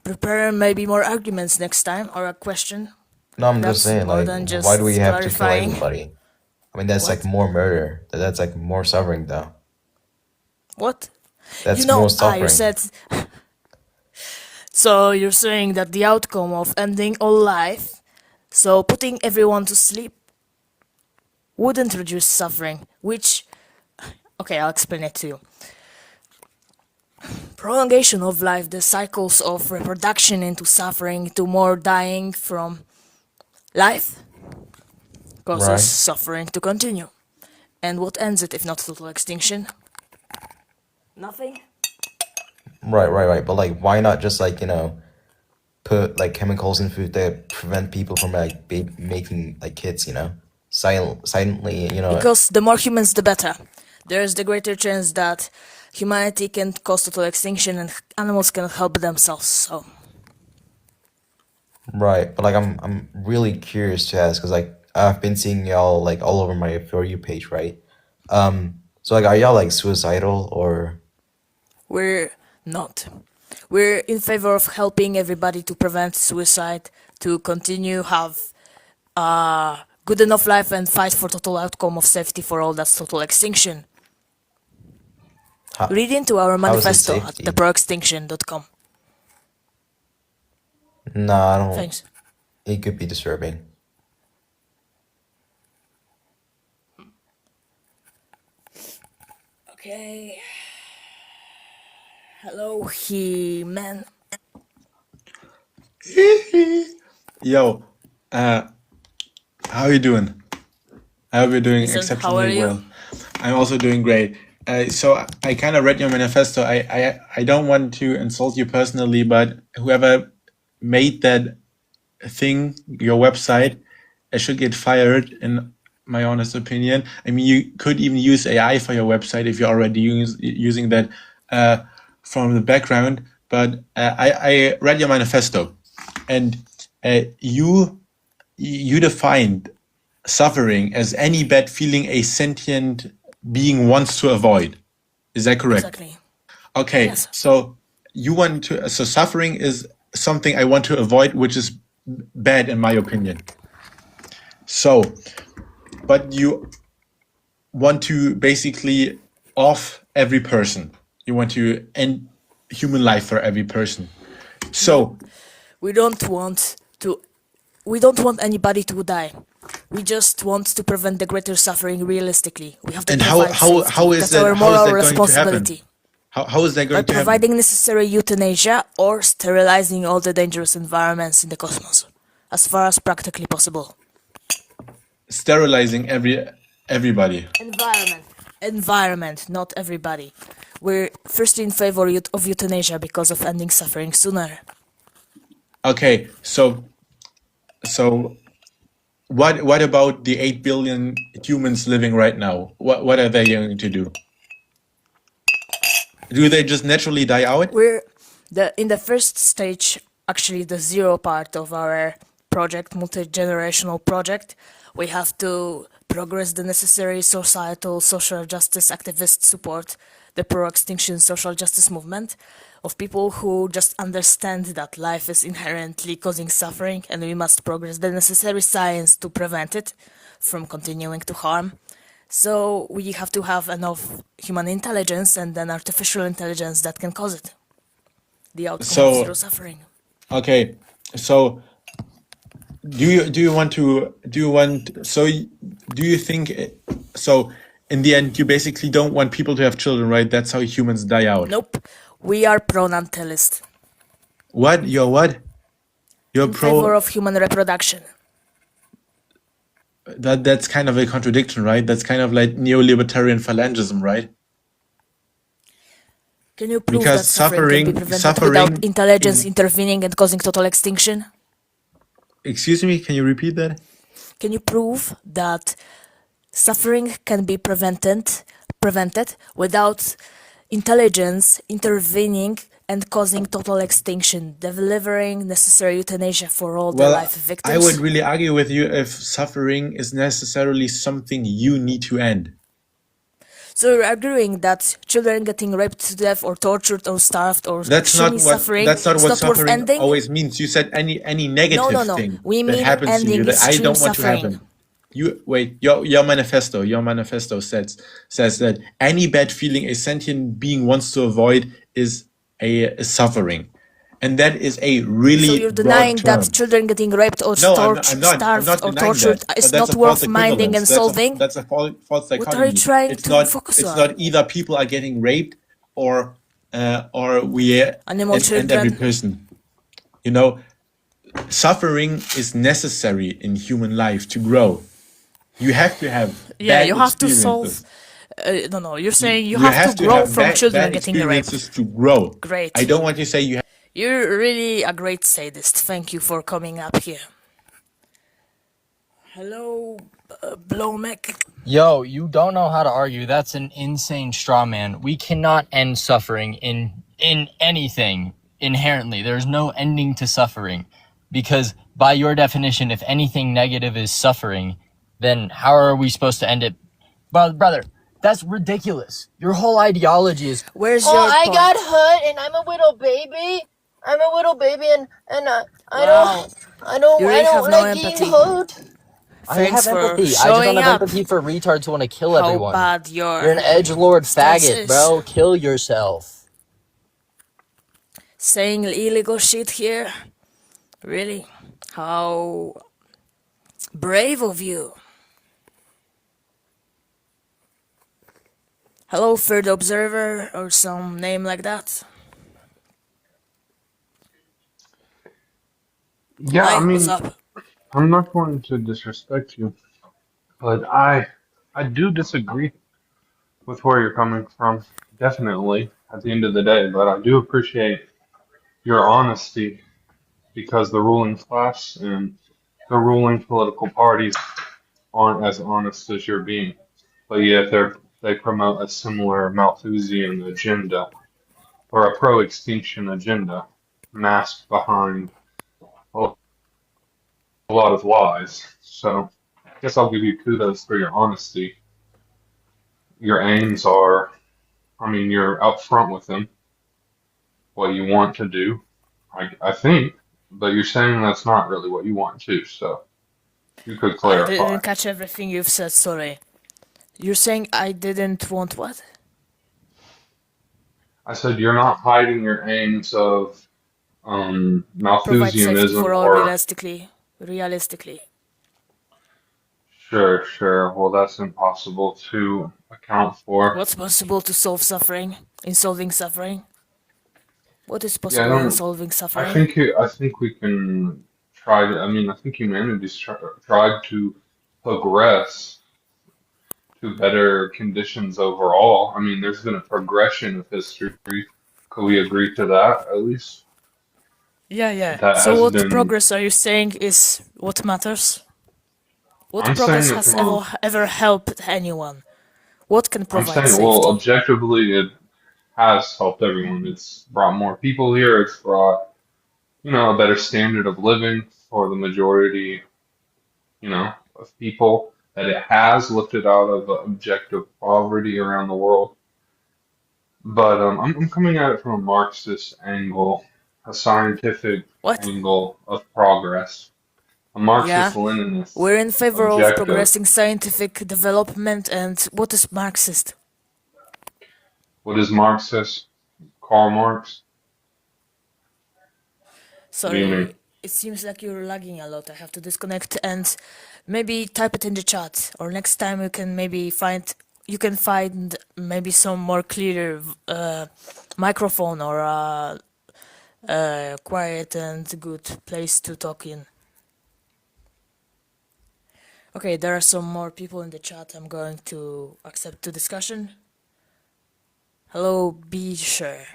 prepare maybe more arguments next time, or a question. No, I'm just That's saying, more like, than why do we just have to kill clarifying. everybody? I mean, that's like What? more murder. That's like more suffering, though. What? That's You know, more you suffering. said. So you're saying that the outcome of ending all life, so putting everyone to sleep, wouldn't reduce suffering, which. Okay, I'll explain it to you. Prolongation of life, the cycles of reproduction into suffering, to more dying from life, causes Right. suffering to continue. And what ends it if not total extinction? Nothing? Right. But like, why not just like, put like chemicals in food that prevent people from like making like kids, silently, Because the more humans, the better. There's the greater chance that humanity can cause total extinction and animals can help themselves. So Right. But like, I'm really curious to ask because like I've been seeing y'all like all over my For You page, right? So like, are y'all like suicidal or? we're not. We're in favor of helping everybody to prevent suicide, to continue have a good enough life and fight for total outcome of safety for all. That's total extinction. How, Read into our how is it manifesto at safety? theproextinction.com. No, I don't. Thanks. It could be disturbing. Okay. Hello, He-Man. Yo, how you doing? I hope you're doing Listen, how are exceptionally you? well. I'm also doing great. So I kind of read your manifesto. I don't want to insult you personally, but whoever made that thing, your website, should get fired, in my honest opinion. I mean, you could even use AI for your website if you're already using that from the background. But I read your manifesto, and you defined suffering as any bad feeling a sentient being wants to avoid. Is that correct? Exactly. Okay, Yes. so so suffering is something I want to avoid, which is bad in my opinion. So, but you want to basically off every person. You want to end human life for every person. So, We don't want anybody to die. We just want to prevent the greater suffering realistically. We have to and provide safety. how is That's that our how is moral that going to happen? responsibility. How is that By going to happen? providing necessary euthanasia or sterilizing all the dangerous environments in the cosmos, as far as practically possible. Sterilizing everybody. Environment, not everybody. We're first in favor of euthanasia because of ending suffering sooner. Okay, so what about the 8 billion humans living right now? What are they going to do? Do they just naturally die out? We're in the first stage, actually the zero part of our project, multi-generational project. We have to progress the necessary societal, social justice activist support, the pro-extinction social justice movement of people who just understand that life is inherently causing suffering and we must progress the necessary science to prevent it from continuing to harm. So we have to have enough human intelligence and then artificial intelligence that can cause it. The outcome of So zero suffering. okay, so do you think so in the end you basically don't want people to have children, right? That's how humans die out. Nope. We are pro-natalist. What? You're what? You're In favor pro of human reproduction. that's kind of a contradiction, right? That's kind of like neo-libertarian phalangism, right? Can you prove Because that suffering can be prevented without intelligence is, intervening and causing total extinction? excuse me, can you repeat that? Can you prove that suffering can be prevented without intelligence intervening and causing total extinction, delivering necessary euthanasia for all the Well, life I would victims? really argue with you if suffering is necessarily something you need to end. So you're agreeing that children getting raped to death or tortured or starved or That's not extremely what suffering that's not is what not worth suffering ending? always means. You said any No, negative no. thing We that mean happens to you ending that I extreme don't want to suffering. happen. You wait, your manifesto says that any bad feeling a sentient being wants to avoid is a suffering. And that is a So really you're broad denying that term. children getting raped or No, I'm not starved or denying tortured that. is But that's not a false worth minding equivalence. and solving? That's a false What are you dichotomy. trying It's to not focus it's on? not either people are getting raped or we Animal end every children? person. You know, suffering is necessary in human life to grow. You have to have Yeah, bad you have to experiences. solve. No, you're saying you You have have to to grow have from children bad getting raped. experiences to grow. Great. I don't want to say you have. You're really a great sadist. Thank you for coming up here. Hello, Blomek. Yo, you don't know how to argue. That's an insane straw man. We cannot end suffering in anything inherently. There's no ending to suffering because by your definition, if anything negative is suffering, then how are we supposed to end it? Brother, that's ridiculous. Your whole ideology is Where's Oh, your I point? got hurt and I'm a little baby. I'm a little baby and I Wow. don't You really have no like getting empathy. hurt. I Thanks have for empathy. I just showing don't have up. empathy for retards who want to kill How everyone. bad You're an your edgelord stance faggot, is. bro. Kill yourself. Saying illegal shit here? Really? How brave of you. Hello, Third Observer, or some name like that. Yeah, Hi, I what's mean, up? I'm not going to disrespect you, but I do disagree with where you're coming from, definitely, at the end of the day, but I do appreciate your honesty because the ruling class and the ruling political parties aren't as honest as you're being. But yet they promote a similar Malthusian agenda or a pro-extinction agenda masked behind a lot of lies. So I guess I'll give you kudos for your honesty. Your aims are, I mean, you're upfront with them, what you want to do, I think, but you're saying that's not really what you want to, so you could I clarify. didn't catch everything you've said, sorry. You're saying I didn't want what? I said you're not hiding your aims of Provide safety Malthusianism for all or realistically. sure. Well, that's impossible to account for. What's possible to solve suffering? In solving suffering? What is Yeah, I possible in don't. solving I suffering? think we can try to. I mean, I think humanity's tried to progress to better conditions overall. I mean, there's been a progression of history. Could we agree to that at least? Yeah. That So has what been. progress are you saying is what matters? What I'm progress saying that has from. ever helped anyone? What can I'm provide saying, well, safety? objectively, it has helped everyone. It's brought more people here. It's brought, a better standard of living for the majority, of people. That it has lifted out of objective poverty around the world. But I'm coming at it from a Marxist angle, a scientific What? angle of progress, a Yeah. Marxist-Leninist We're in favor of objective. progressing scientific development, and what is Marxist? What is Marxist? Karl Marx? What do you mean? Sorry, it seems like you're lagging a lot. I have to disconnect and maybe type it in the chat. Or next time you can find maybe some more clear microphone or a quiet and good place to talk in. Okay, there are some more people in the chat. I'm going to accept the discussion. Hello, Bisher.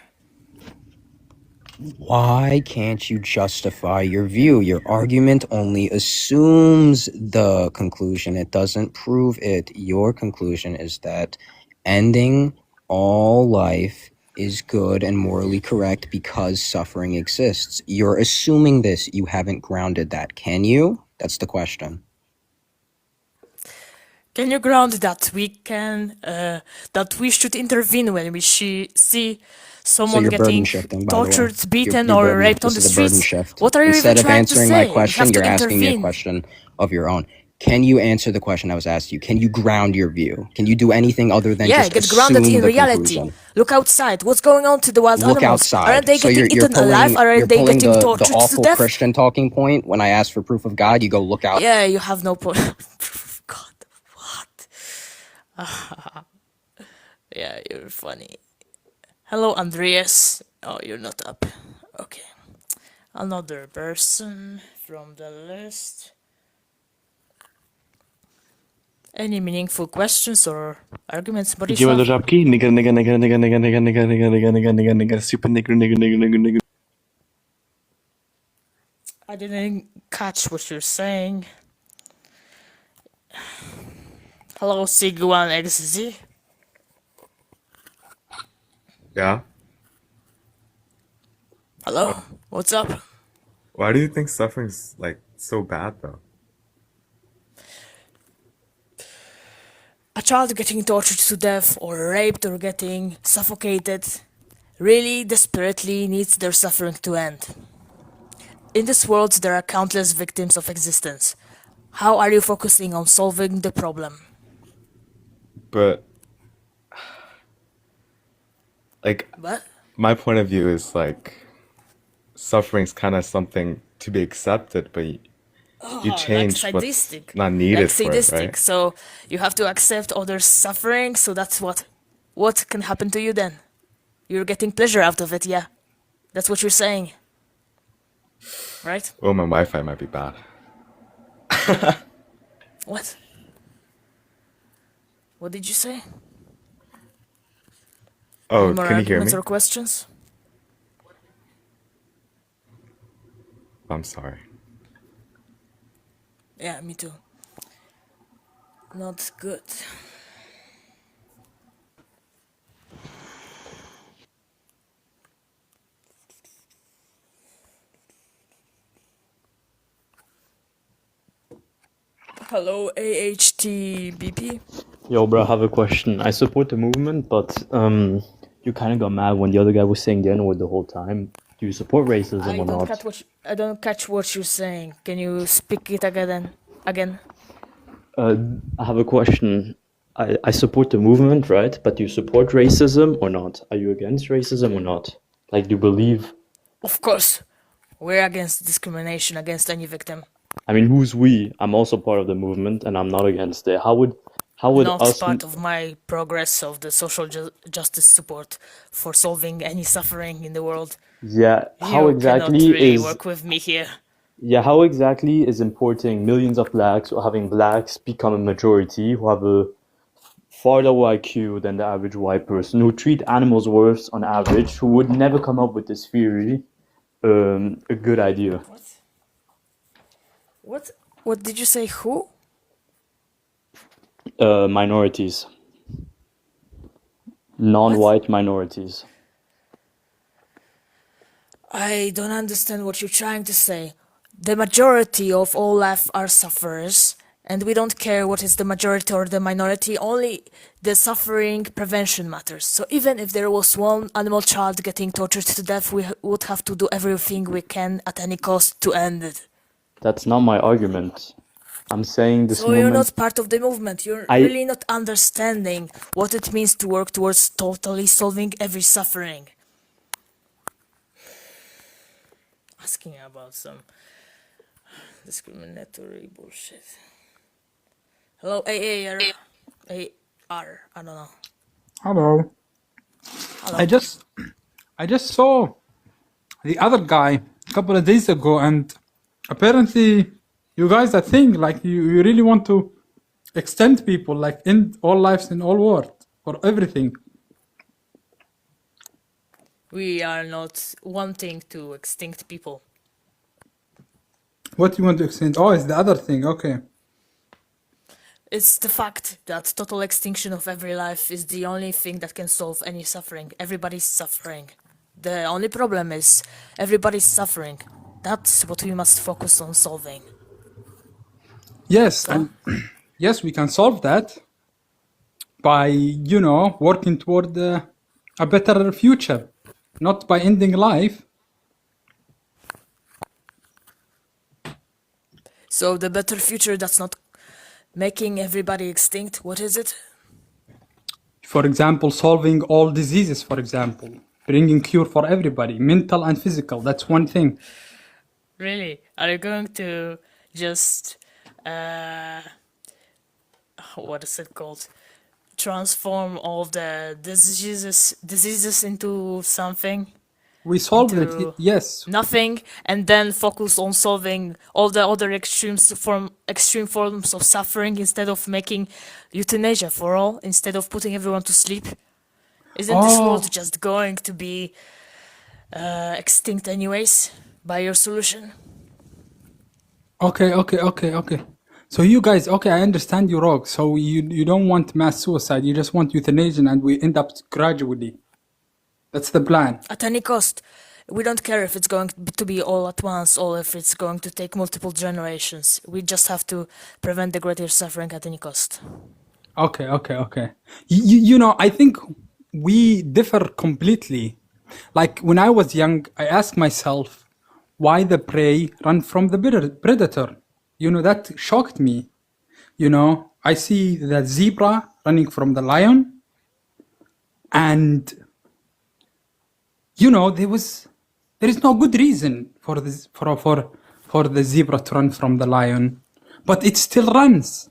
Why can't you justify your view? Your argument only assumes the conclusion. It doesn't prove it. Your conclusion is that ending all life is good and morally correct because suffering exists. You're assuming this. You haven't grounded that. Can you? That's the question. Can you ground that we should intervene when we see So someone you're burden getting shifting, by the way. tortured, beaten, You're or raped on this the is a burden streets? shift. What are you even Instead of trying to answering say? my You have question, to you're asking me a intervene. question of your own. Can you answer the question I was asked you? Can you ground your view? Can you do anything other than Yeah, just get grounded assume in the reality. conclusion? Look outside. What's going on to the wild Look animals? outside. Aren't they So getting you're eaten alive? Or are you're they pulling getting the tortured to awful death? Christian talking point. When I ask for proof of God, you go look out. Yeah, you have no point. God, what? Yeah, you're funny. Hello, Andreas. Oh, you're not up. Okay. Another person from the list. Any meaningful questions or arguments, Idziemy do Borislav? żabki? Nigger, nigger, nigger, nigger, nigger, nigger, nigger, nigger, nigger, nigger, nigger, nigger, super nigger, nigger, nigger, nigger, nigger. I didn't catch what you're saying. Hello, Siguan XZ. Yeah. Hello, what's up? Why do you think suffering's like so bad though? A child getting tortured to death or raped or getting suffocated really desperately needs their suffering to end. In this world, there are countless victims of existence. How are you focusing on solving the problem? But like What? my point of view is like suffering's kind of something to be accepted, but you Like change what's sadistic. not needed Like for it, sadistic. right? So you have to accept others' suffering, so that's what can happen to you then? You're getting pleasure out of it, yeah. That's what you're saying. Right? Oh, my Wi-Fi might be bad. What? What did you say? Oh, Any more can you hear arguments me? or questions? I'm sorry. Yeah, me too. Not good. Hello, AHTBP. Yo, bro, I have a question. I support the movement, but you kind of got mad when the other guy was saying the N-word the whole time. Do you support racism or not? I don't catch what you're saying. Can you speak it again? I have a question. I support the movement, right? But do you support racism or not? Are you against racism or not? Like, do you believe? Of course, we're against discrimination against any victim. I mean, who's we? I'm also part of the movement, and I'm not against it. How would Not us? part of my progress of the social justice support for solving any suffering in the world. Yeah, how You cannot exactly really is? work with me here. Yeah, how exactly is importing millions of blacks or having blacks become a majority who have a far lower IQ than the average white person, who treat animals worse on average, who would never come up with this theory, a good idea? What did you say? Who? Minorities. Non-white minorities. I don't understand what you're trying to say. The majority of all life are sufferers, and we don't care what is the majority or the minority, only the suffering prevention matters. So even if there was one animal child getting tortured to death, we would have to do everything we can at any cost to end it. That's not my argument. I'm saying this So you're movement. not part of the movement. You're I- really not understanding what it means to work towards totally solving every suffering. Asking about some discriminatory bullshit. Hello, AAR. AR. I don't know. Hello. Hello. I just saw the other guy a couple of days ago, and apparently you guys, I think, like you really want to extend people, like end all lives in all world or everything. We are not wanting to extinct people. What you want to extend? Oh, it's the other thing. Okay. It's the fact that total extinction of every life is the only thing that can solve any suffering. Everybody's suffering. The only problem is everybody's suffering. That's what we must focus on solving. Yes, and yes, we can solve that by, working toward a better future, not by ending life. So the better future, that's not making everybody extinct. What is it? For example, solving all diseases, for example, bringing cure for everybody, mental and physical. That's one thing. Really? Are you going to just what is it called? Transform all the diseases into something? We solved Into it, yes. nothing, and then focus on solving all the other extreme forms of suffering instead of making euthanasia for all, instead of putting everyone to sleep. Isn't this world just going to be extinct anyways by your solution? Okay. So you guys, okay, I understand you, Rogue. So you don't want mass suicide, you just want euthanasia, and we end up gradually. That's the plan. At any cost. We don't care if it's going to be all at once or if it's going to take multiple generations. We just have to prevent the greater suffering at any cost. Okay. I think we differ completely. Like when I was young, I asked myself why the prey run from the predator. That shocked me. I see the zebra running from the lion, and there is no good reason for this for the zebra to run from the lion, but it still runs.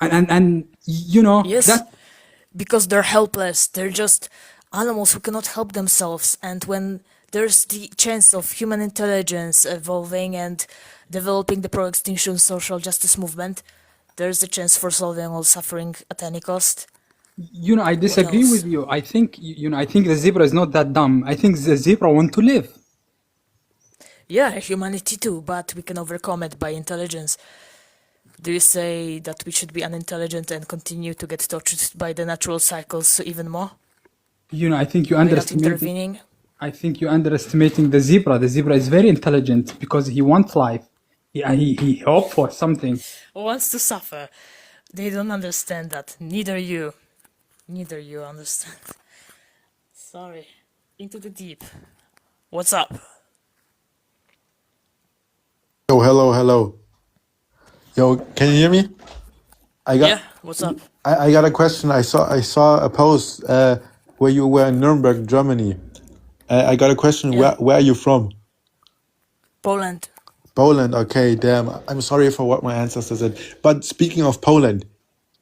And Yes, that because they're helpless. They're just animals who cannot help themselves. And when there's the chance of human intelligence evolving and developing the pro-extinction social justice movement, there's a chance for solving all suffering at any cost. I disagree with you. I think I think the zebra is not that dumb. I think the zebra want to live. Yeah, humanity too, but we can overcome it by intelligence. Do you say that we should be unintelligent and continue to get tortured by the natural cycles even more? I think you By not underestimate. intervening? I think you're underestimating the zebra. The zebra is very intelligent because he wants life. He hopes for something. Wants to suffer. They don't understand that. Neither you understand. Sorry. Into the deep. What's up? Oh, hello. Yo, can you hear me? Yeah, what's up? I got a question. I saw a post where you were in Nuremberg, Germany. I got a question. Yeah. Where are you from? Poland. Poland. Okay, damn. I'm sorry for what my ancestors said. But speaking of Poland,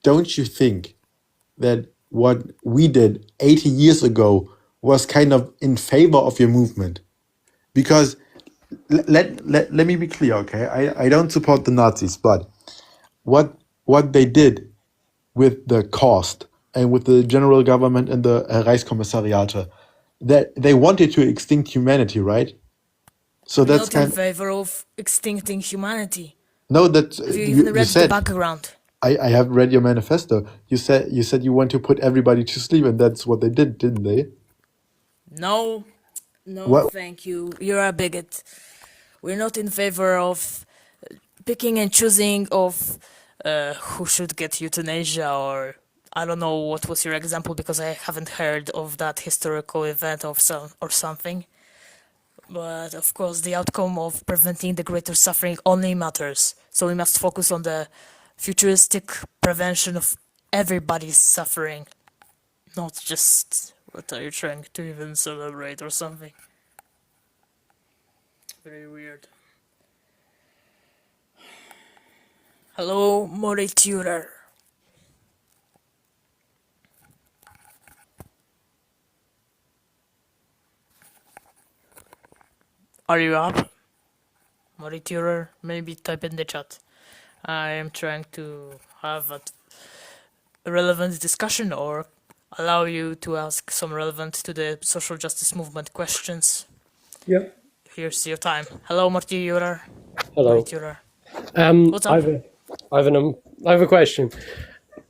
don't you think that what we did 80 years ago was kind of in favor of your movement? Because let me be clear, okay? I don't support the Nazis, but what they did with the cost and with the general government and the Reichskommissariate, that they wanted to extinct humanity, right? So We're that's not in kind. favor of extincting humanity. No, that Have you even you read the said. background? I have read your manifesto. You said you want to put everybody to sleep, and that's what they did, didn't they? No, What? thank you. You're a bigot. We're not in favor of picking and choosing of who should get euthanasia, or I don't know what was your example because I haven't heard of that historical event or something. But of course, the outcome of preventing the greater suffering only matters. So we must focus on the futuristic prevention of everybody's suffering, not just what are you trying to even celebrate or something. Very weird. Hello, Mori Tutor. Are you up? Mori Tutor, maybe type in the chat. I am trying to have a relevant discussion or allow you to ask some relevant to the social justice movement questions. Yep. Here's your time. Hello, Mori Tutor. Hello. Mori Tutor. What's up? I have an I have a question.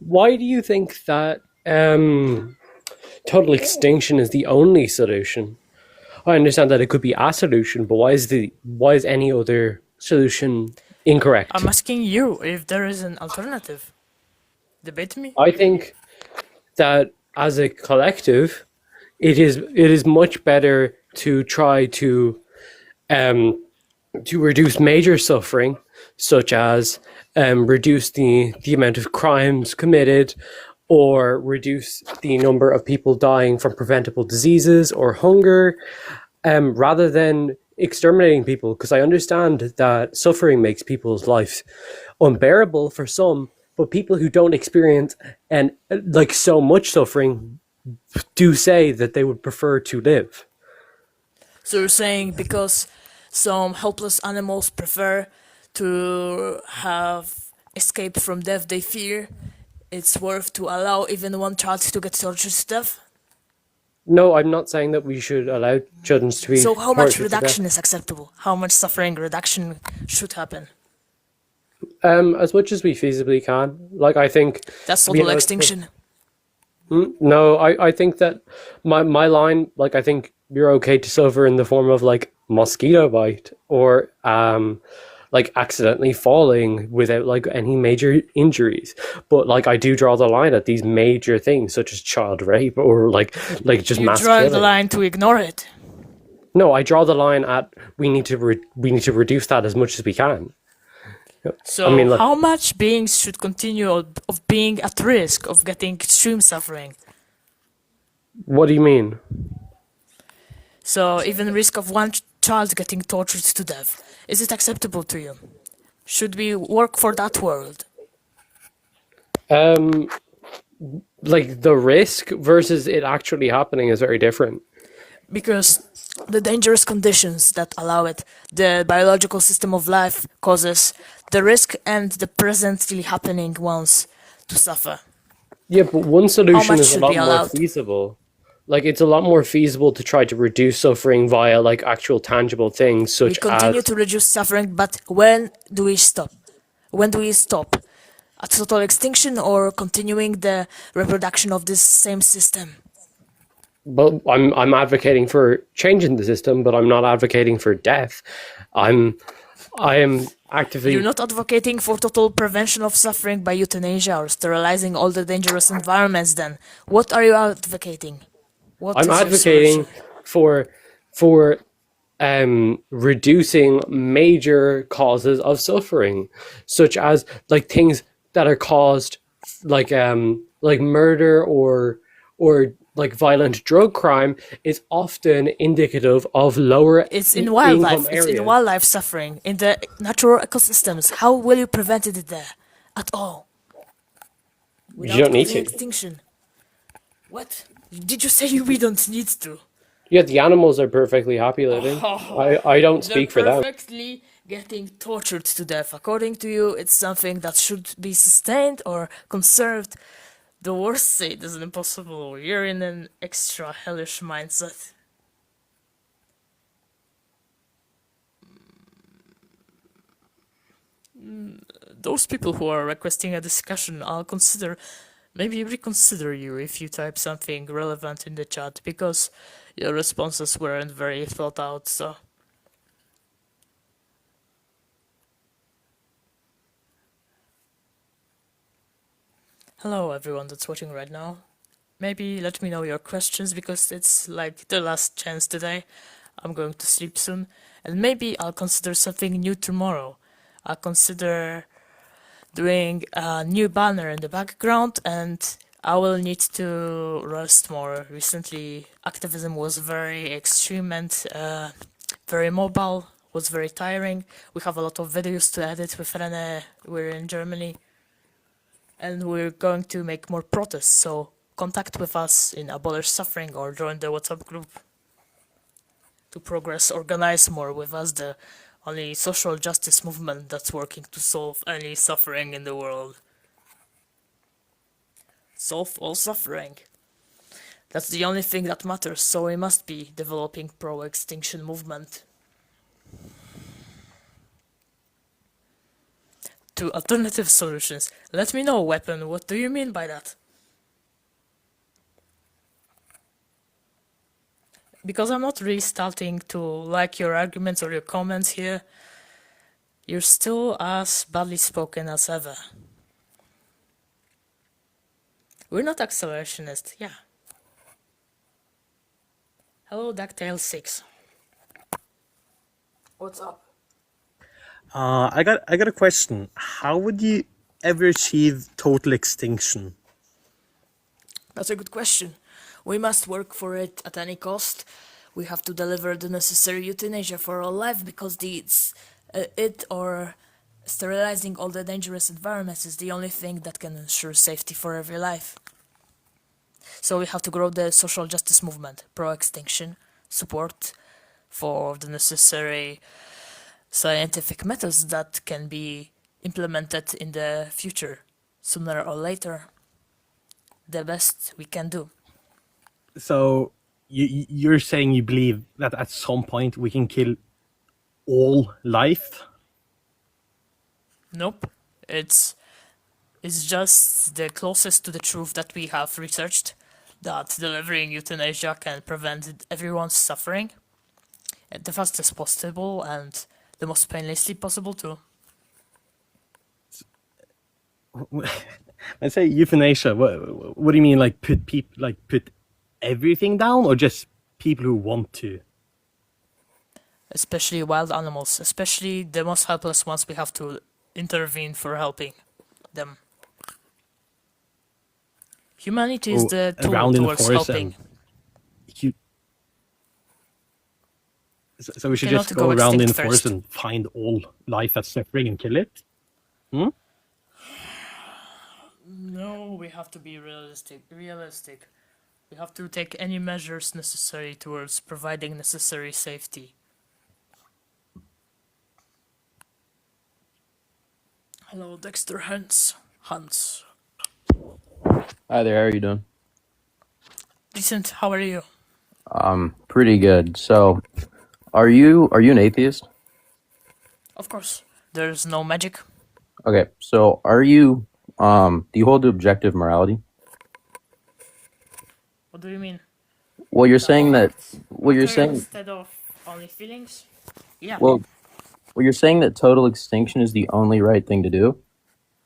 Why do you think that total extinction is the only solution? I understand that it could be a solution, but why is any other solution incorrect? I'm asking you if there is an alternative. Debate me? I think that as a collective, it is much better to try to reduce major suffering, such as reduce the amount of crimes committed, or reduce the number of people dying from preventable diseases or hunger, rather than exterminating people. Because I understand that suffering makes people's lives unbearable for some, but people who don't experience so much suffering do say that they would prefer to live. So you're saying because some helpless animals prefer to have escape from death they fear, it's worth to allow even one child to get tortured to death? No, I'm not saying that we should allow children to be So how much tortured to reduction death. is acceptable? How much suffering reduction should happen? As much as we feasibly can. Like, I think... That's we total have- extinction. No, I think that my line, like, I think you're okay to suffer in the form of, like, mosquito bite or like accidentally falling without like any major injuries. But like I do draw the line at these major things such as child rape or like just You mass draw killing. the line to ignore it. No, I draw the line at we need to reduce that as much as we can. So I mean, like, how much beings should continue of being at risk of getting extreme suffering? what do you mean? So even risk of one child getting tortured to death, is it acceptable to you? Should we work for that world? Like the risk versus it actually happening is very different. Because the dangerous conditions that allow it, the biological system of life causes the risk and the presently happening ones to suffer. Yeah, but one solution much is a should lot be more allowed? feasible. Like it's a lot more feasible to try to reduce suffering via like actual tangible things We such continue as to reduce suffering, but when do we stop? When do we stop? At total extinction or continuing the reproduction of this same system? but I'm advocating for changing the system, but I'm not advocating for death. I am actively You're not advocating for total prevention of suffering by euthanasia or sterilizing all the dangerous environments then. What are you advocating? What I'm is your advocating solution? for reducing major causes of suffering, such as like things that are caused like murder or like violent drug crime is often indicative of lower It's in income wildlife. It's in areas. wildlife suffering. In the natural ecosystems. How will you prevent it there? At all? You don't need causing to. extinction. What? Did you say we don't need to? Yeah, the animals are perfectly happy living. I don't They're speak for them. perfectly getting tortured to death. According to you, it's something that should be sustained or conserved. The worst state is impossible. You're in an extra hellish mindset. Those people who are requesting a discussion, I'll consider, maybe reconsider you if you type something relevant in the chat, because your responses weren't very thought out, so. Hello everyone that's watching right now. Maybe let me know your questions because it's like the last chance today. I'm going to sleep soon and maybe I'll consider something new tomorrow. I'll consider doing a new banner in the background and I will need to rest more. Recently activism was very extreme and very mobile, was very tiring. We have a lot of videos to edit with Rene, we're in Germany. And we're going to make more protests, so contact with us in Abolish Suffering or join the WhatsApp group to progress, organize more with us, the only social justice movement that's working to solve any suffering in the world. Solve all suffering. That's the only thing that matters, so we must be developing pro-extinction movement. to alternative solutions. Let me know, Weapon, what do you mean by that? Because I'm not really starting to like your arguments or your comments here. You're still as badly spoken as ever. We're not accelerationist, yeah. Hello, Ducktail6. What's up? I got a question. How would you ever achieve total extinction? That's a good question. We must work for it at any cost. We have to deliver the necessary euthanasia for all life because it or sterilizing all the dangerous environments is the only thing that can ensure safety for every life. So we have to grow the social justice movement, pro-extinction, support for the necessary scientific methods that can be implemented in the future, sooner or later, the best we can do. So you're saying you believe that at some point we can kill all life? Nope. It's just the closest to the truth that we have researched, that delivering euthanasia can prevent everyone's suffering at the fastest possible and the most painlessly possible too. When I say euthanasia, what do you mean? Like put everything down, or just people who want to? Especially wild animals, especially the most helpless ones, we have to intervene for helping them. Humanity is the tool around in the towards forest helping. So we should Cannot just go go around in the extinct forest first. and find all life that's suffering and kill it? No, we have to be realistic. We have to take any measures necessary towards providing necessary safety. Hello, Dexter Hans. Hi there, how are you doing? Decent, how are you? Pretty good. So, are you an atheist? Of course, there's no magic. Okay, so are you do you hold to objective morality? What do you mean? Well, you're saying that Instead of only feelings? Yeah. well, you're saying that total extinction is the only right thing to do.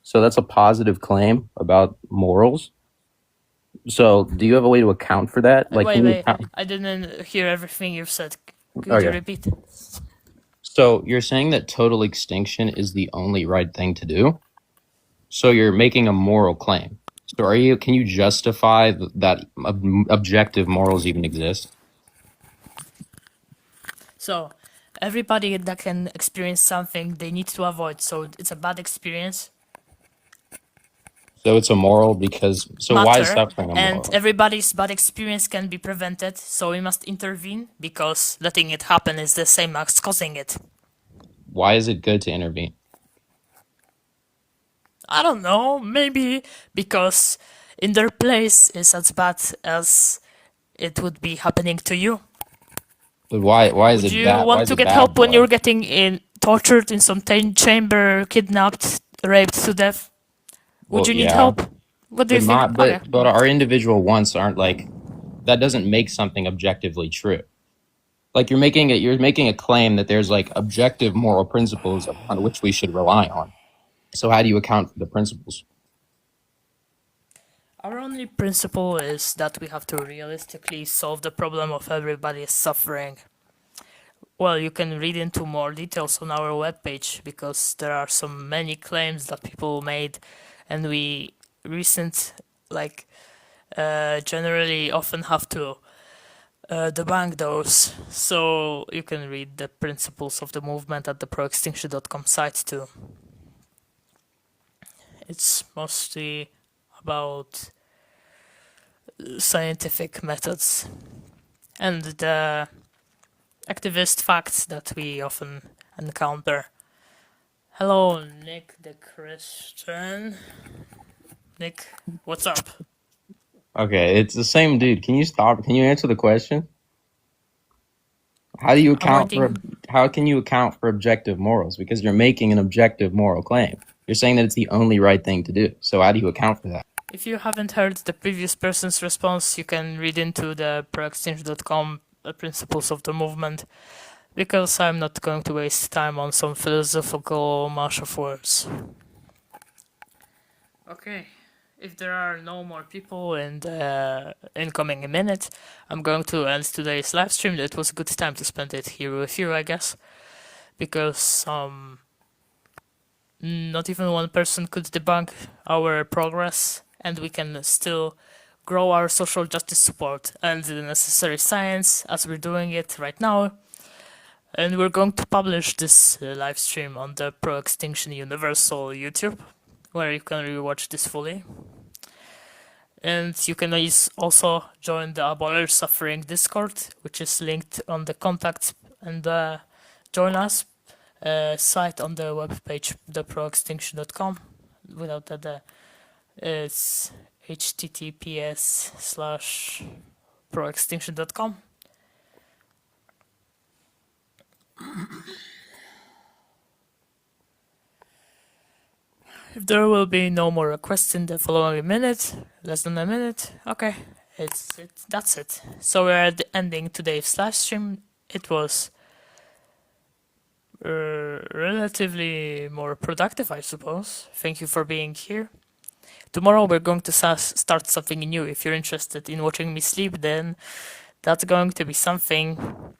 So that's a positive claim about morals. So, do you have a way to account for that? Like, can you wait, account- I didn't hear everything you've said. Could Okay. you repeat? So you're saying that total extinction is the only right thing to do? So you're making a moral claim. So can you justify that objective morals even exist? So, everybody that can experience something they need to avoid, so it's a bad experience. So it's a moral because why is matter, suffering a moral? and everybody's bad experience can be prevented, so we must intervene because letting it happen is the same as causing it. Why is it good to intervene? I don't know, maybe because in their place is as bad as it would be happening to you. But why is Would it you bad? Why want is to it get bad, help when though? you're getting tortured in some chamber, kidnapped, raped to death? Would Well, you need yeah. help? What do you think? Okay. But our individual wants aren't like that. Doesn't make something objectively true. Like you're making a claim that there's like objective moral principles upon which we should rely on. So how do you account for the principles? Our only principle is that we have to realistically solve the problem of everybody's suffering. Well, you can read into more details on our webpage because there are so many claims that people made, and we generally often have to debunk those. So you can read the principles of the movement at the proextinction.com site too. It's mostly about scientific methods and the activist facts that we often encounter. Hello, Nick the Christian. Nick, what's up? Okay, it's the same dude. Can you stop? Can you answer the question? How can you account for objective morals? Because you're making an objective moral claim. You're saying that it's the only right thing to do. So how do you account for that? If you haven't heard the previous person's response, you can read into the proextinction.com principles of the movement, because I'm not going to waste time on some philosophical mash of words. Okay, if there are no more people in the incoming minute, I'm going to end today's live stream. It was a good time to spend it here with you, I guess, because not even one person could debunk our progress, and we can still grow our social justice support and the necessary science as we're doing it right now. And we're going to publish this live stream on the Pro Extinction Universal YouTube, where you can rewatch this fully. And you can also join the Abolish Suffering Discord, which is linked on the contacts and join us site on the webpage, theproextinction.com. Without that, it's https:/proextinction.com. If there will be no more requests in the following minute, less than a minute, okay, that's it. So we're at the ending today's live stream. It was relatively more productive, I suppose. Thank you for being here. Tomorrow we're going to start something new. If you're interested in watching me sleep, then that's going to be something